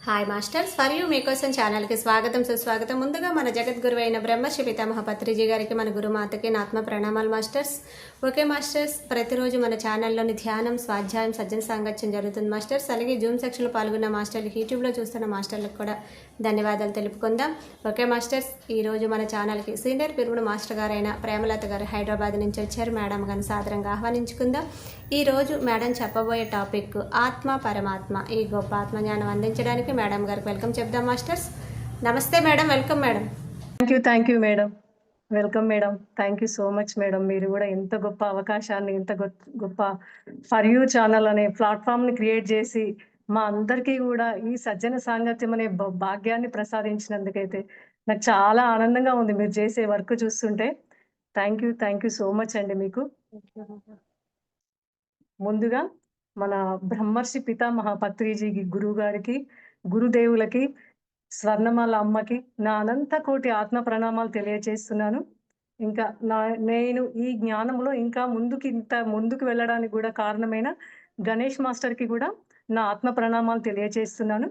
Hi masters for you మీకోసం ఛానల్కి స్వాగతం సుస్వాగతం. ముందుగా మన జగద్గురు అయిన బ్రహ్మశ్రీ పితామహ పత్రిజీ గారికి, మన గురుమాతకి నా ఆత్మ ప్రణామాలు మాస్టర్స్. ఓకే మాస్టర్స్, ప్రతిరోజు మన ఛానల్లోని ధ్యానం, స్వాధ్యాయం, సజ్జన సాంగత్యం జరుగుతుంది మాస్టర్స్. అలాగే జూమ్ సెక్షన్లో పాల్గొన్న మాస్టర్లకి, యూట్యూబ్లో చూస్తున్న మాస్టర్లకు కూడా ధన్యవాదాలు తెలుపుకుందాం. ఓకే మాస్టర్స్, ఈరోజు మన ఛానల్కి సీనియర్ పిరువుడు మాస్టర్ గారైన ప్రేమలత గారు హైదరాబాద్ నుంచి వచ్చారు. మేడం గారిని సాదరంగా ఆహ్వానించుకుందాం. ఈరోజు మేడం చెప్పబోయే టాపిక్ ఆత్మ పరమాత్మ. ఈ గొప్ప ఆత్మజ్ఞానం అందించడానికి మేడం గారికి వెల్కమ్ చెప్దాం మాస్టర్స్. నమస్తే madam, welcome madam. Thank you madam, welcome madam. Thank you so much madam. మీరు కూడా ఎంత గొప్ప అవకాశాన్ని, ఇంత గొప్ప ఫర్ యూ ఛానల్ అనే ప్లాట్ఫామ్ని క్రియేట్ చేసి మా అందరికీ కూడా ఈ సజ్జన సాంగత్యం అనే భాగ్యాన్ని ప్రసాదించినందుకైతే నాకు చాలా ఆనందంగా ఉంది మీరు చేసే వర్క్ చూస్తుంటే. థ్యాంక్ యూ సో మచ్ అండి. మీకు ముందుగా మన బ్రహ్మర్షి పితామహ పత్రిజీకి, గురువు గారికి, గురుదేవులకి, స్వర్ణమాల అమ్మకి నా అనంత కోటి ఆత్మ ప్రణామాలు తెలియజేస్తున్నాను. ఇంకా నేను ఈ జ్ఞానంలో ఇంకా ఇంత ముందుకు వెళ్ళడానికి కూడా కారణమైన గణేష్ మాస్టర్కి కూడా నా ఆత్మ ప్రణామాలు తెలియజేస్తున్నాను.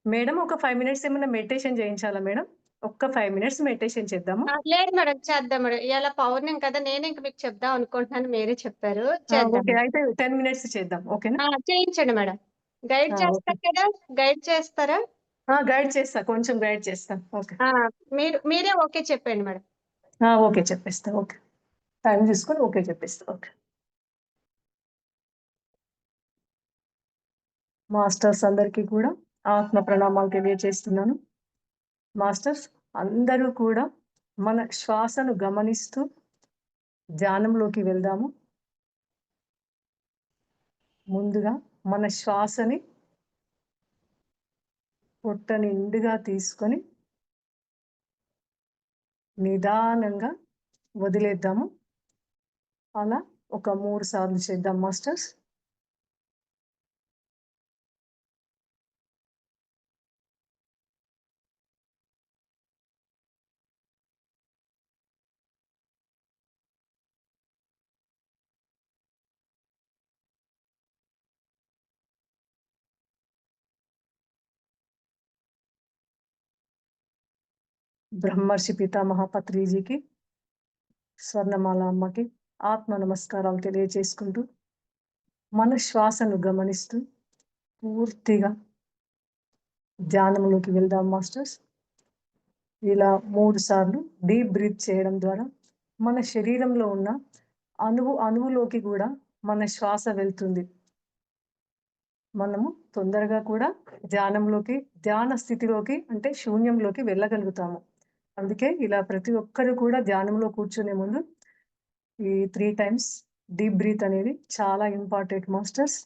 మేడం, ఒక 5 మినిట్స్ ఏమైనా మెడిటేషన్ చేయించాలా మేడం? ఒక్క 5 మినిట్స్ మెడిటేషన్ చేద్దాము. లేదు మేడం, చేద్దాం మేడం. ఇలా పౌర్ణమి కదా, నేను ఇంక మీకు చెప్దాం అనుకుంటున్నాను, మీరే చెప్పారు, చేద్దాం. ఓకే, అయితే 10 మినిట్స్ చేద్దాం. ఓకేనా? చేయించండి మేడం. గైడ్ ఓకే, చేస్తారు కదా, గైడ్ చేస్తారా? గైడ్ చేస్తా, కొంచెం గైడ్ చేస్తా. ఓకే, మీరే ఓకే చెప్పండి మేడం. ఓకే చెప్పేస్తా. ఓకే, టైం తీసుకొని ఓకే చెప్పేస్తా. ఓకే మాస్టర్స్ అందరికీ కూడా ఆత్మ ప్రణామాలు తెలియజేస్తున్నాను. మాస్టర్స్ అందరూ కూడా మన శ్వాసను గమనిస్తూ ధ్యానంలోకి వెళ్దాము. ముందుగా మన శ్వాసని పొట్ట నిండుగా తీసుకొని నిదానంగా వదిలేద్దాము. అలా ఒక 3 సార్లు చేద్దాం మాస్టర్స్. బ్రహ్మర్షి పితామహ పత్రిజీకి, స్వర్ణమాల అమ్మకి ఆత్మ నమస్కారాలు తెలియజేసుకుంటూ మన శ్వాసను గమనిస్తూ పూర్తిగా ధ్యానంలోకి వెళ్దాం మాస్టర్స్. ఇలా 3 సార్లు డీప్ బ్రీత్ చేయడం ద్వారా మన శరీరంలో ఉన్న అణువులోకి కూడా మన శ్వాస వెళ్తుంది. మనము తొందరగా కూడా ధ్యాన స్థితిలోకి, అంటే శూన్యంలోకి వెళ్ళగలుగుతాము. అందుకే ఇలా ప్రతి ఒక్కరు కూడా ధ్యానంలో కూర్చునే ముందు ఈ 3 టైమ్స్ డీప్ బ్రీత్ అనేది చాలా ఇంపార్టెంట్ మాస్టర్స్.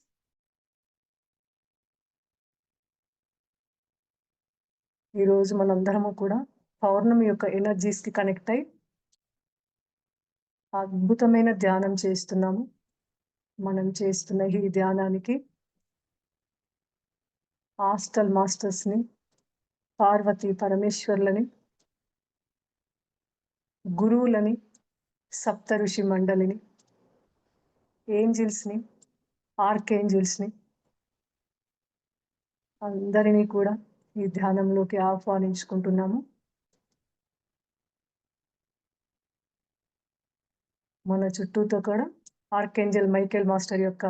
ఈరోజు మనందరము కూడా పౌర్ణమి యొక్క ఎనర్జీస్కి కనెక్ట్ అయి అద్భుతమైన ధ్యానం చేస్తున్నాము. మనం చేస్తున్న ఈ ధ్యానానికి హాస్టల్ మాస్టర్స్ని, పార్వతీ పరమేశ్వర్లని, గురువులని, సప్త ఋషి మండలిని, ఏంజిల్స్ని, ఆర్కేంజిల్స్ని అందరినీ కూడా ఈ ధ్యానంలోకి ఆహ్వానించుకుంటున్నాము. మన చుట్టూతో కూడా ఆర్కేంజల్ మైకేల్ మాస్టర్ యొక్క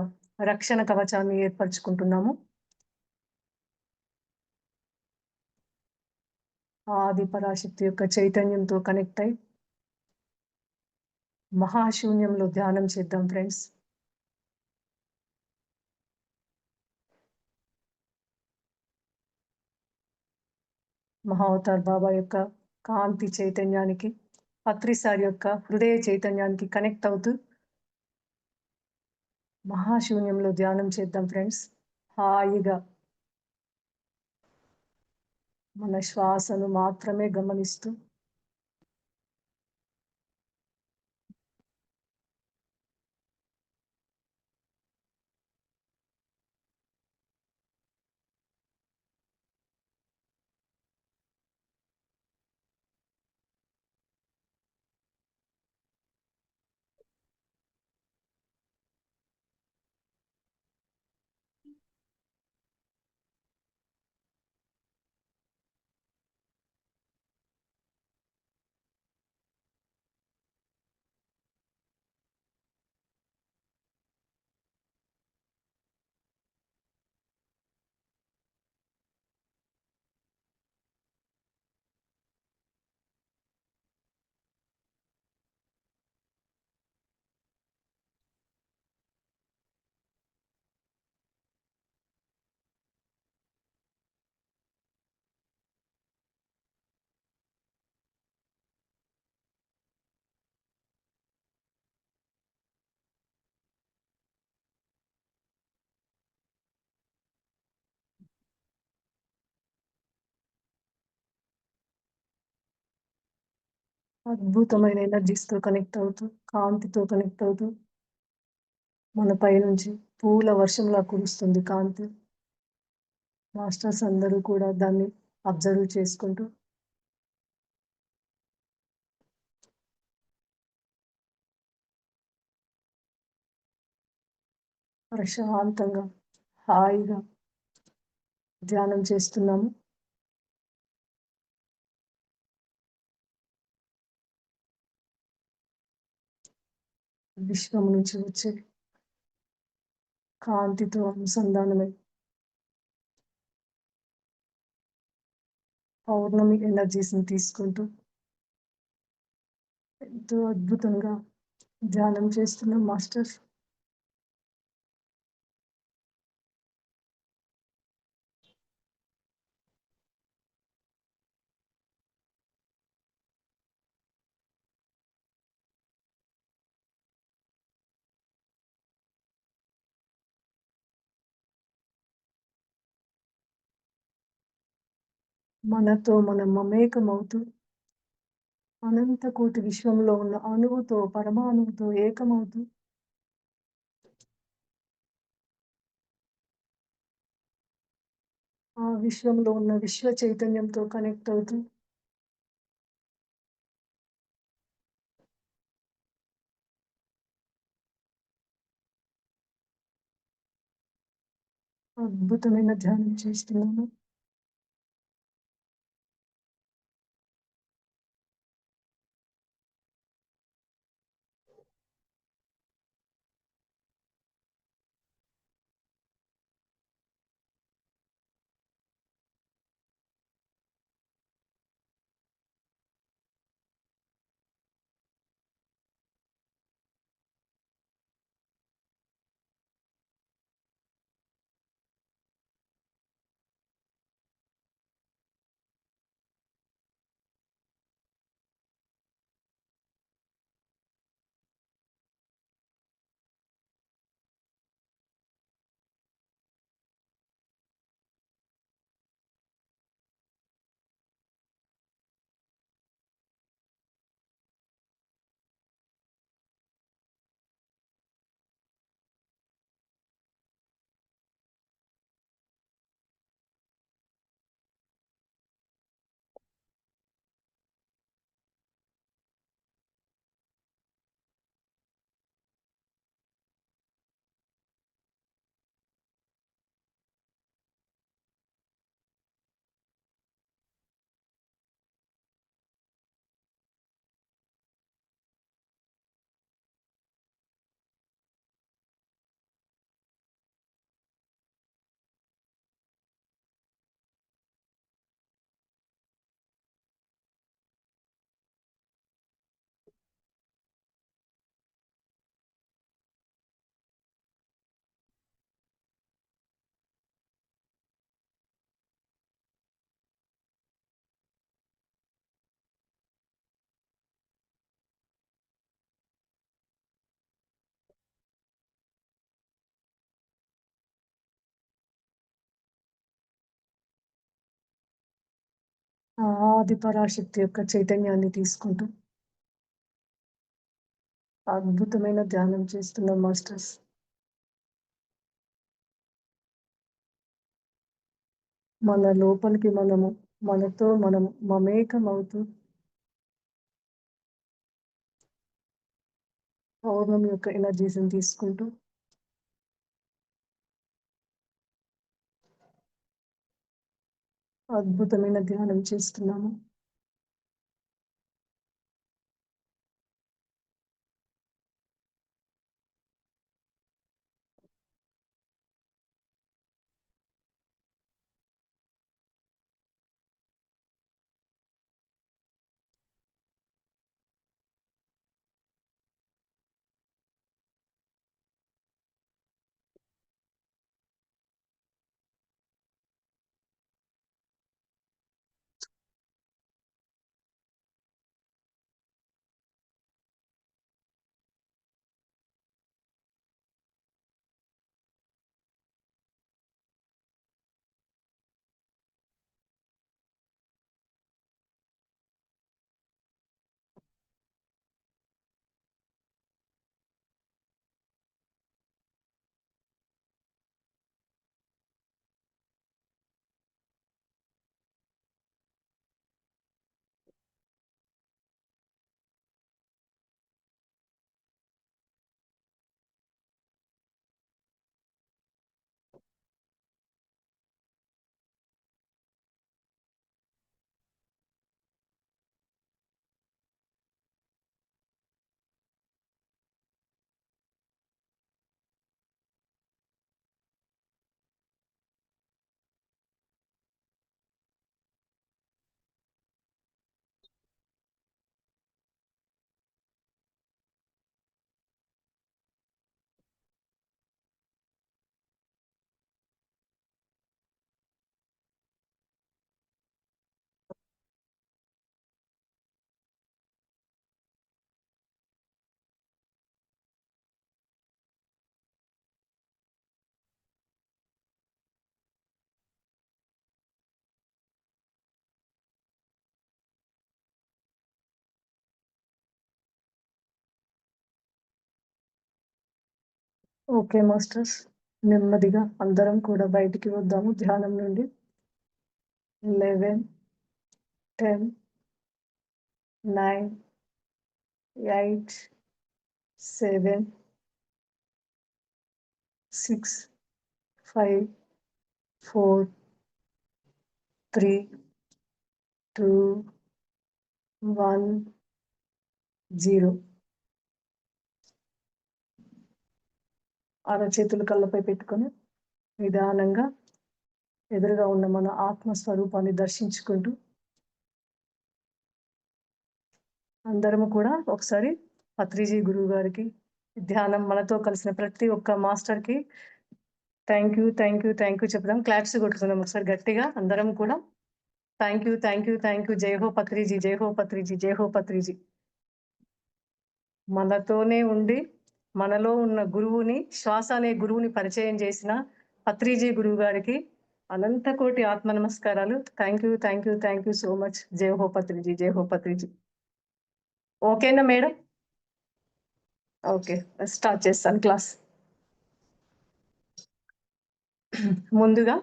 రక్షణ కవచాన్ని ఏర్పరచుకుంటున్నాము. ఆది పరాశక్తి యొక్క చైతన్యంతో కనెక్ట్ అయి మహాశూన్యంలో ధ్యానం చేద్దాం ఫ్రెండ్స్. మహావతార్ బాబా యొక్క కాంతి చైతన్యానికి, పత్రిసారి యొక్క హృదయ చైతన్యానికి కనెక్ట్ అవుతూ మహాశూన్యంలో ధ్యానం చేద్దాం ఫ్రెండ్స్. హాయిగా మన శ్వాసను మాత్రమే గమనిస్తూ అద్భుతమైన ఎనర్జీస్‌తో కనెక్ట్ అవుతూ, కాంతితో కనెక్ట్ అవుతూ, మన పైనుంచి పూల వర్షంలా కురుస్తుంది కాంతి. మాస్టర్స్ అందరూ కూడా దాన్ని అబ్జర్వ్ చేసుకుంటూ ప్రశాంతంగా, హాయిగా ధ్యానం చేస్తున్నాము. విశ్వం నుంచి వచ్చే కాంతితో అనుసంధానమై పౌర్ణమి ఎనర్జీస్‌ని తీసుకుంటూ ఎంతో అద్భుతంగా ధ్యానం చేస్తున్నాం మాస్టర్స్. మనతో మనం మమేకమవుతూ అనంతకోటి విశ్వంలో ఉన్న అణువుతో, పరమాణువుతో ఏకమవుతూ ఆ విశ్వంలో ఉన్న విశ్వ చైతన్యంతో కనెక్ట్ అవుతూ అద్భుతమైన ధ్యానం చేస్తున్నాము. ఆ ఆది పరాశక్తి యొక్క చైతన్యాన్ని తీసుకుంటూ అద్భుతమైన ధ్యానం చేస్తున్నాం మాస్టర్స్. మన లోపలికి మనము, మనతో మనం మమేకమవుతూ పౌర్ణమి యొక్క ఎనర్జీస్‌ని తీసుకుంటూ అద్భుతమైన ధ్యానం చేస్తున్నాము. Okay masters. నెమ్మదిగా అందరం కూడా బయటికి వద్దాము ధ్యానం నుండి. 11, 10, 9, 8, 7, 6, 5, 4, 3, 2, 1, 0. అరచేతులు కళ్ళపై పెట్టుకొని నిదానంగా ఎదురుగా ఉన్న మన ఆత్మస్వరూపాన్ని దర్శించుకుంటూ అందరము కూడా ఒకసారి పత్రిజీ గురువు గారికి ధ్యానం మనతో కలిసిన ప్రతి ఒక్క మాస్టర్కి thank you thank you thank you చెప్దాం. క్లాప్స్ కొట్టుకుందాం ఒకసారి గట్టిగా అందరం కూడా. Thank you thank you thank you. జై హో పత్రిజీ, జై హో పత్రిజీ, జై హో పత్రిజీ. మనతోనే ఉండి మనలో ఉన్న గురువుని, శ్వాస అనే గురువుని పరిచయం చేసిన పత్రిజీ గురువు గారికి అనంత కోటి ఆత్మ నమస్కారాలు. Thank you thank you thank you so much. జై హో పత్రిజీ, జై హో పత్రిజీ. ఓకేనా మేడం? ఓకే, స్టార్ట్ చేస్తాను క్లాస్. ముందుగా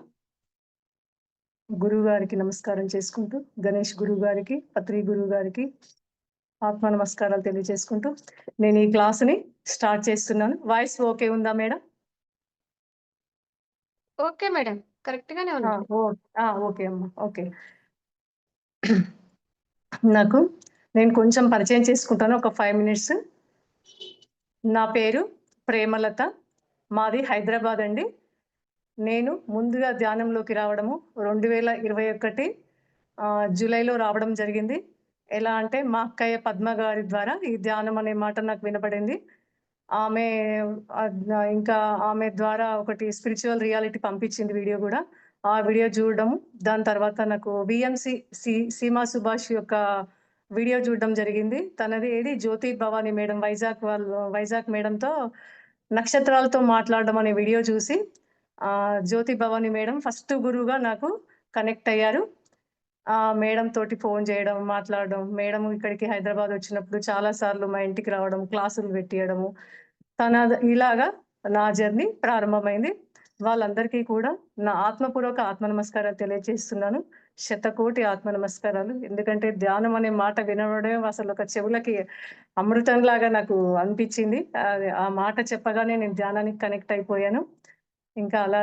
గురువు గారికి నమస్కారం చేసుకుంటూ, గణేష్ గురువు గారికి, పత్రి గురువు గారికి ఆత్మ నమస్కారాలు తెలియజేసుకుంటూ నేను ఈ క్లాసుని స్టార్ట్ చేస్తున్నాను. వాయిస్ ఓకే ఉందా మేడం? ఓకే మేడం, కరెక్ట్ గానే ఉంది. ఓకే అమ్మా, ఓకే. నేను కొంచెం పరిచయం చేసుకుంటాను, ఒక 5 minutes. నా పేరు ప్రేమలత, మాది హైదరాబాద్ అండి. నేను ముందుగా ధ్యానంలోకి రావడము 2021 జూలైలో రావడం జరిగింది. ఎలా అంటే మా అక్కయ్య పద్మ గారి ద్వారా ఈ ధ్యానం అనే మాట నాకు వినపడింది. ఆమె ఇంకా ఆమె ద్వారా ఒకటి స్పిరిచువల్ రియాలిటీ పంపించింది వీడియో కూడా. ఆ వీడియో చూడడం, దాని తర్వాత నాకు విఎంసి సీమా సుభాష్ యొక్క వీడియో చూడడం జరిగింది. తనది ఏది జ్యోతి భవాని మేడం, వైజాగ్ మేడంతో నక్షత్రాలతో మాట్లాడడం అనే వీడియో చూసి జ్యోతి భవాని మేడం ఫస్ట్ గురువుగా నాకు కనెక్ట్ అయ్యారు. మేడం తోటి ఫోన్ చేయడం, మాట్లాడడం, మేడం ఇక్కడికి హైదరాబాద్ వచ్చినప్పుడు చాలా సార్లు మా ఇంటికి రావడం, క్లాసులు పెట్టియడము, ఇలాగా నా జర్నీ ప్రారంభమైంది. వాళ్ళందరికీ కూడా నా ఆత్మపూర్వక ఆత్మ నమస్కారాలు తెలియజేస్తున్నాను. శతకోటి ఆత్మ నమస్కారాలు. ఎందుకంటే ధ్యానం అనే మాట వినడమే అసలు ఒక చెవులకి అమృతంలాగా నాకు అనిపించింది. ఆ మాట చెప్పగానే నేను ధ్యానానికి కనెక్ట్ అయిపోయాను. ఇంకా అలా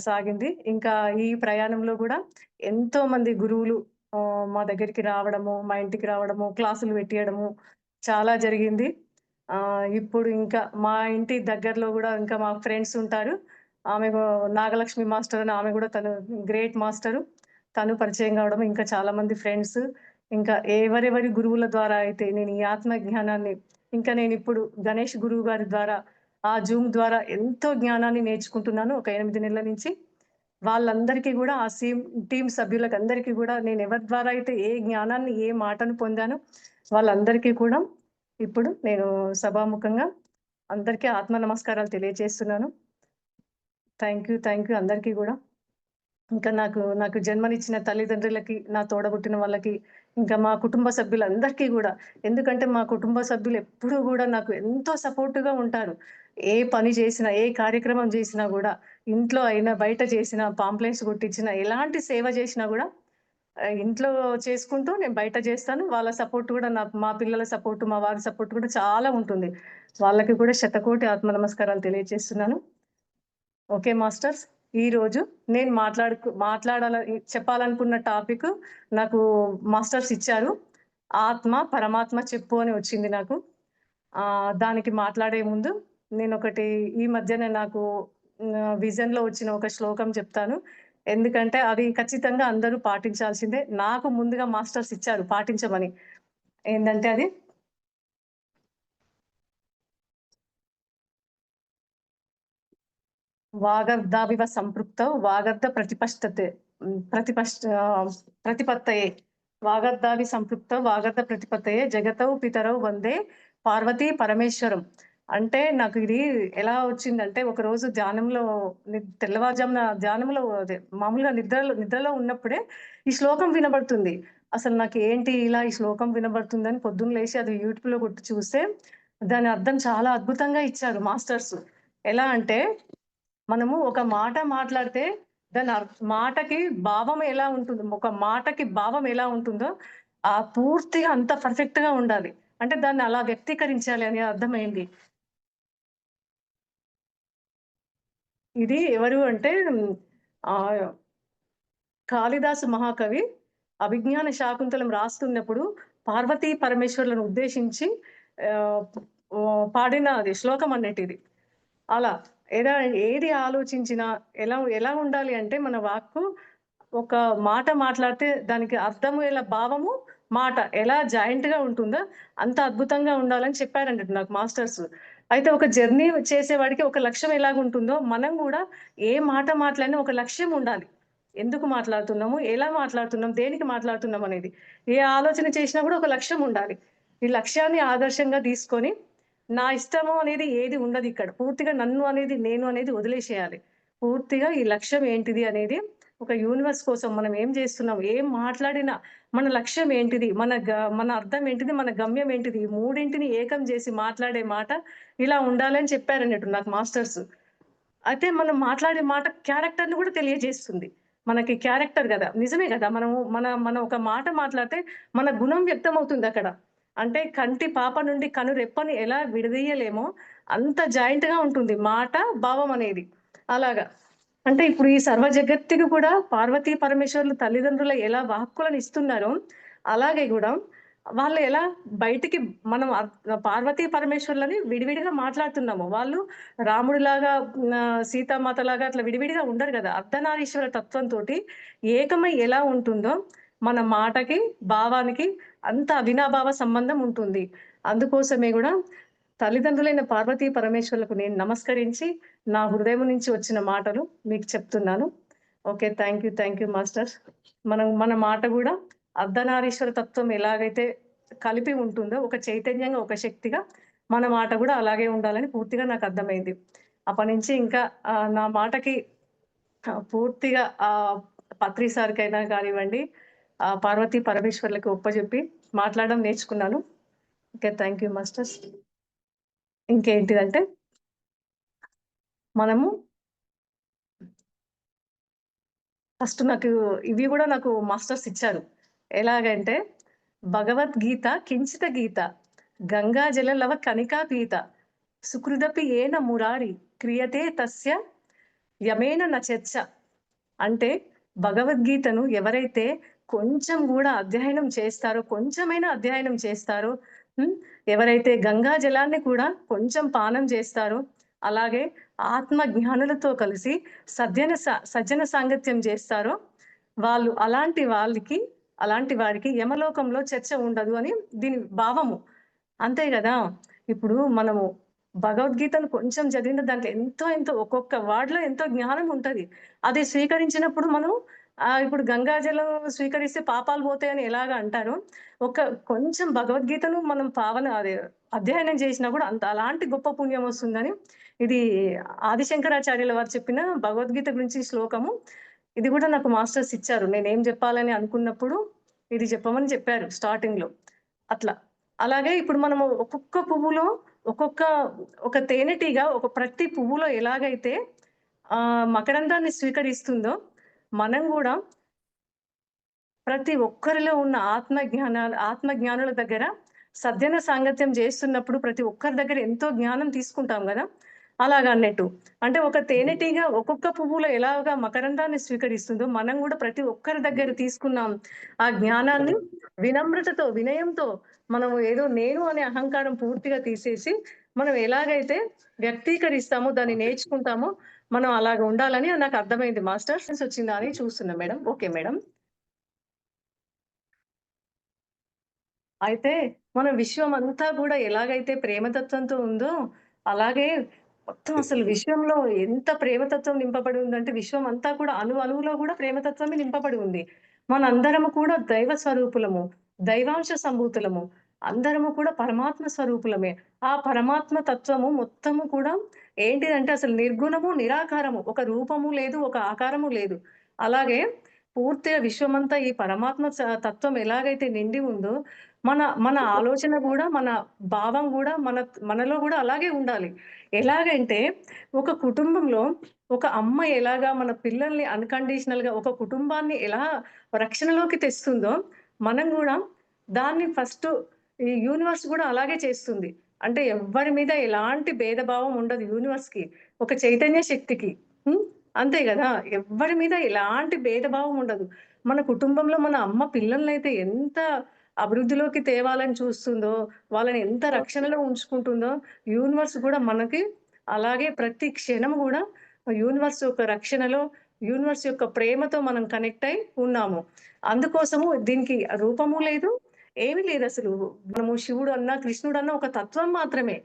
సాగింది. ఇంకా ఈ ప్రయాణంలో కూడా ఎంతో మంది గురువులు మా దగ్గరికి రావడము, మా ఇంటికి రావడము, క్లాసులు పెట్టియడము చాలా జరిగింది. ఇప్పుడు ఇంకా మా ఇంటి దగ్గరలో కూడా ఇంకా మా ఫ్రెండ్స్ ఉంటారు. ఆమె నాగలక్ష్మి మాస్టర్ అని, ఆమె కూడా తను గ్రేట్ మాస్టరు. తను పరిచయం కావడం, ఇంకా చాలా మంది ఫ్రెండ్స్, ఇంకా ఎవరెవరి గురువుల ద్వారా అయితే నేను ఈ ఆత్మ జ్ఞానాన్ని, ఇంకా నేను ఇప్పుడు గణేష్ గురువు గారి ద్వారా ఆ జూమ్ ద్వారా ఎంతో జ్ఞానాన్ని నేర్చుకుంటున్నాను ఒక 8 నెలల నుంచి. వాళ్ళందరికీ కూడా ఆ టీమ్ సభ్యులకు అందరికీ కూడా నేను ఎవరి ద్వారా అయితే ఏ జ్ఞానాన్ని, ఏ మాటను పొందానో వాళ్ళందరికీ కూడా ఇప్పుడు నేను సభాముఖంగా అందరికీ ఆత్మ నమస్కారాలు తెలియజేస్తున్నాను. థ్యాంక్ యూ అందరికీ కూడా. ఇంకా నాకు జన్మనిచ్చిన తల్లిదండ్రులకి, నా తోడబుట్టిన వాళ్ళకి, ఇంకా మా కుటుంబ సభ్యులందరికీ కూడా. ఎందుకంటే మా కుటుంబ సభ్యులు ఎప్పుడూ కూడా నాకు ఎంతో సపోర్ట్‌గా ఉంటారు. ఏ పని చేసినా, ఏ కార్యక్రమం చేసినా కూడా, ఇంట్లో అయినా, బయట చేసినా, పాంప్లెట్స్ కొట్టించినా, ఎలాంటి సేవ చేసినా కూడా ఇంట్లో చేసుకుంటూ నేను బయట చేస్తాను. వాళ్ళ సపోర్ట్ కూడా మా పిల్లల సపోర్ట్, మా వారి సపోర్ట్ కూడా చాలా ఉంటుంది. వాళ్ళకి కూడా శతకోటి ఆత్మ నమస్కారాలు తెలియజేస్తున్నాను. Okay masters. ఈరోజు నేను చెప్పాలనుకున్న టాపిక్ నాకు మాస్టర్స్ ఇచ్చారు. ఆత్మ, పరమాత్మ చెప్పు అని వచ్చింది నాకు. దానికి మాట్లాడే ముందు నేనొకటి ఈ మధ్యనే నాకు విజన్‌లో వచ్చిన ఒక శ్లోకం చెప్తాను. ఎందుకంటే అది ఖచ్చితంగా అందరూ పాటించాల్సిందే. నాకు ముందుగా మాస్టర్స్ ఇచ్చారు పాటించమని. ఏందంటే అది వాగర్ధావివ సంపృక్తౌ వాగర్ధ ప్రతిపత్తయే. వాగర్ధావి సంపృక్తౌ వాగర్ధ ప్రతిపత్తయే జగతౌ పితరౌ వందే పార్వతీ పరమేశ్వరం. అంటే నాకు ఇది ఎలా వచ్చిందంటే, ఒకరోజు ధ్యానంలో తెల్లవారుజామున ధ్యానంలో అదే మామూలుగా నిద్రలో ఉన్నప్పుడే ఈ శ్లోకం వినబడుతుంది. అసలు నాకు ఏంటి ఇలా ఈ శ్లోకం వినబడుతుందని పొద్దున్న లేసి అది యూట్యూబ్‌లో కొట్టి చూస్తే దాని అర్థం చాలా అద్భుతంగా ఇచ్చారు మాస్టర్స్. ఎలా అంటే మనము ఒక మాట మాట్లాడితే దాని మాటకి భావం ఎలా ఉంటుందో, ఒక మాటకి భావం ఎలా ఉంటుందో పూర్తిగా అంత పర్ఫెక్ట్‌గా ఉండాలి. అంటే దాన్ని అలా వ్యక్తీకరించాలి అని అర్థమైంది. ఇది ఎవరు అంటే ఆహ్, కాళిదాసు మహాకవి అభిజ్ఞాన శాకుంతలం రాస్తున్నప్పుడు పార్వతీ పరమేశ్వరులను ఉద్దేశించి ఆహ్, పాడిన అది శ్లోకం అన్నట్టు ఇది. అలా ఏదా ఏది ఆలోచించినా ఎలా ఎలా ఉండాలి అంటే మన వాక్కు ఒక మాట మాట్లాడితే దానికి అర్థమయ్యేలా భావము, మాట ఎలా జాయింట్‌గా ఉంటుందో అంత అద్భుతంగా ఉండాలని చెప్పారంట నాకు మాస్టర్స్. అయితే ఒక జర్నీ చేసేవాడికి ఒక లక్ష్యం ఎలాగుంటుందో మనం గూడా ఏ మాట మాట్లాడినా ఒక లక్ష్యం ఉండాలి. ఎందుకు మాట్లాడుతున్నాము? ఎలా మాట్లాడుతున్నాం? దేనికి మాట్లాడుతున్నాం అనేది. ఏ ఆలోచన చేసినా గూడా ఒక లక్ష్యం ఉండాలి. ఈ లక్ష్యాన్ని ఆదర్శంగా తీసుకొని నా ఇష్టము అనేది ఏది ఉండదిక్కడ. పూర్తిగా నన్ను అనేది, నేను అనేది వదిలేసేయాలి. పూర్తిగా ఈ లక్ష్యం ఏంటిది అనేది ఒక యూనివర్స్ కోసం మనం ఏం జేస్తున్నాం? ఏం మాట్లాడినా మన లక్ష్యం ఏంటిది? మన అర్థం ఏంటిది? మన గమ్యం ఏంటిది? ఈ మూడింటిని ఏకం జేసి మాట్లాడే మాట ఇలా ఉండాలని చెప్పారన్నట్టు నాకు మాస్టర్స్. అయితే మనం మాట్లాడే మాట క్యారెక్టర్‌ని గూడా తెలియజేస్తుంది. మనకి క్యారెక్టర్ గదా! నిజమే గదా! మనం ఒక మాట మాట్లాడితే మన గుణం వ్యక్తమవుతుందక్కడ. అంటే కంటి పాప నుండి కనురెప్పని ఎలా విడదీయలేమో అంత జాయింట్‌గా ఉంటుంది మాట, భావం అనేది. అలాగా. అంటే ఇప్పుడు ఈ సర్వ జగత్తుకి కూడా పార్వతీ పరమేశ్వరులు తల్లిదండ్రులు ఎలా వాక్కులను ఇస్తున్నారో, అలాగే గూడా వాళ్ళు ఎలా బయటికి మనం పార్వతీ పరమేశ్వరులని విడివిడిగా మాట్లాడుతున్నాము. వాళ్ళు రాముడిలాగా సీతామాతలాగా అట్లా విడివిడిగా ఉండరు గదా! అర్ధనారీశ్వర తత్వంతోటి ఏకమై ఎలా ఉంటుందో, మన మాటకి, భావానికి అంత అవినాభావ సంబంధం ఉంటుంది. అందుకోసమే గూడా తల్లిదండ్రులైన పార్వతీ పరమేశ్వరులకు నేను నమస్కరించి, నా హృదయం నుంచి వచ్చిన మాటలు మీకు చెప్తున్నాను. ఓకే. Thank you master. మన మాట గూడా అర్ధనారీశ్వర తత్వం ఎలాగైతే కలిపి ఉంటుందో, ఒక చైతన్యంగా, ఒక శక్తిగా మన మాట గూడా అలాగే ఉండాలని పూర్తిగా నాకర్థమైంది. అప్పటినుంచి ఇంకా నా మాటకి పూర్తిగా పత్రి సార్‌కైనా కానివ్వండి, పార్వతీ పరమేశ్వర్లకి ఒప్పజెప్పి మాట్లాడడం నేర్చుకున్నాను. ఓకే. Thank you masters. ఇంకేంటిదంటే మనము ఫస్ట్ ఇవి గూడా నాకు మాస్టర్స్ ఇచ్చారు. ఎలాగంటే భగవద్గీత కించిత గీత, గంగా జలలవ కణికా పీత, సుకృదపి ఏన మురారి క్రియతే తస్య యమేన న చర్చ. అంటే భగవద్గీతను ఎవరైతే కొంచెం గూడా అధ్యయనం చేస్తారో, కొంచెమైనా అధ్యయనం చేస్తారో, హ్మ్. ఎవరైతే గంగా జలాన్ని కూడా కొంచెం పానం చేస్తారో, అలాగే ఆత్మ జ్ఞానులతో కలిసి సజ్జన సాంగత్యం చేస్తారో, అలాంటి వారికి యమలోకంలో చర్చ ఉండదు అని దీని భావము. అంతే గదా! ఇప్పుడు మనము భగవద్గీతను కొంచెం చదివిన దాంట్లో ఎంతో ఒక్కొక్క వర్డ్‌లో ఎంతో జ్ఞానం ఉంటది. అది స్వీకరించినప్పుడు మనం ఇప్పుడు గంగా జలం స్వీకరిస్తే పాపాలు పోతాయని ఎలాగ అంటారో, కొంచెం భగవద్గీతను మనం అధ్యయనం చేసినా కూడా అలాంటి గొప్ప పుణ్యం వస్తుందని ఇది ఆదిశంకరాచార్యుల వారు చెప్పిన భగవద్గీత గురించి శ్లోకము. ఇది గూడా నాకు మాస్టర్స్ ఇచ్చారు. నేనేం జెప్పాలని అనుకున్నప్పుడు ఇది చెప్పమని చెప్పారు స్టార్టింగ్‌లో. అట్లా. అలాగే ఇప్పుడు మనము ఒక్కొక్క పువ్వులో ఒక్కొక్క ఒక తేనెటీగ ప్రతి పువ్వులో ఎలాగైతే మకరందాన్ని స్వీకరిస్తుందో, మనం గూడా ప్రతి ఒక్కరిలో ఉన్న ఆత్మ జ్ఞానుల దగ్గర సద్జన సాంగత్యం జేస్తున్నప్పుడు ప్రతి ఒక్కరి దగ్గర ఎంతో జ్ఞానం తీసుకుంటాం గదా! అలాగన్నట్టు. అంటే ఒక తేనెటీగ ఒక్కొక్క పువ్వులో ఎలాగా మకరందాన్ని స్వీకరిస్తుందో, మనం గూడా ప్రతి ఒక్కరి దగ్గర తీసుకున్నాం ఆ జ్ఞానాన్ని వినమ్రతతో, వినయంతో మనము ఏదో నేను అనే అహంకారం పూర్తిగా తీసేసి, మనం ఎలాగైతే వ్యక్తీకరిస్తామో, దాన్ని నేర్చుకుంటామో, మనం అలాగ ఉండాలని నాకు అర్థమైంది మాస్టర్. సెన్స్ వచ్చిందా అని చూస్తున్నా మేడం. Okay madam. అయితే మన విశ్వమంతా గూడా ఎలాగైతే ప్రేమతత్వంతో ఉందో, అలాగే మొత్తం అసలు విశ్వంలో ఎంత ప్రేమతత్వం నింపబడి ఉందంటే, విశ్వం అంతా కూడా అణువులో గూడా ప్రేమతత్వమే నింపబడి ఉంది. మనందరము కూడా దైవ స్వరూపులము, దైవాంశ సంభూతులము. అందరము కూడా పరమాత్మ స్వరూపులమే. ఆ పరమాత్మ తత్వము మొత్తము కూడా ఏంటిదంటే అసలు నిర్గుణము, నిరాకారము. ఒక రూపము లేదు, ఒక ఆకారము లేదు. అలాగే పూర్తిగా విశ్వమంతా ఈ పరమాత్మ తత్వం ఎలాగైతే నిండి ఉందో, మన మన ఆలోచన గూడా, మన భావం గూడా మనలో గూడా అలాగే ఉండాలి. ఎలాగంటే ఒక కుటుంబంలో ఒక అమ్మ ఎలాగా మన పిల్లల్ని అన్‌కండీషనల్‌గా ఒక కుటుంబాన్ని ఎలా రక్షణలోకి తెస్తుందో, మనం గూడా దాన్ని ఫస్టు ఈ యూనివర్స్ గూడా అలాగే చేస్తుంది. అంటే ఎవ్వరి మీద ఎలాంటి భేదభావం ఉండదు యూనివర్స్‌కి. ఒక చైతన్య శక్తికి. హ్మ్. అంతే గదా! ఎవ్వరి మీద ఎలాంటి భేదభావం ఉండదు. మన కుటుంబంలో మన అమ్మ పిల్లలనైతే ఎంత అభివృద్ధిలోకి తేవాలని చూస్తుందో, వాళ్ళని ఎంత రక్షణలో ఉంచుకుంటుందో, యూనివర్స్ గూడా మనకి అలాగే ప్రతి క్షణం గూడా యూనివర్స్ యొక్క రక్షణలో, యూనివర్స్ యొక్క ప్రేమతో మనం కనెక్ట్ అయి ఉన్నాము. అందుకోసము దీనికి రూపము లేదు, ఏమీ లేదసలు. మనము శివుడన్నా, కృష్ణుడన్నా ఒక తత్వం మాత్రమే.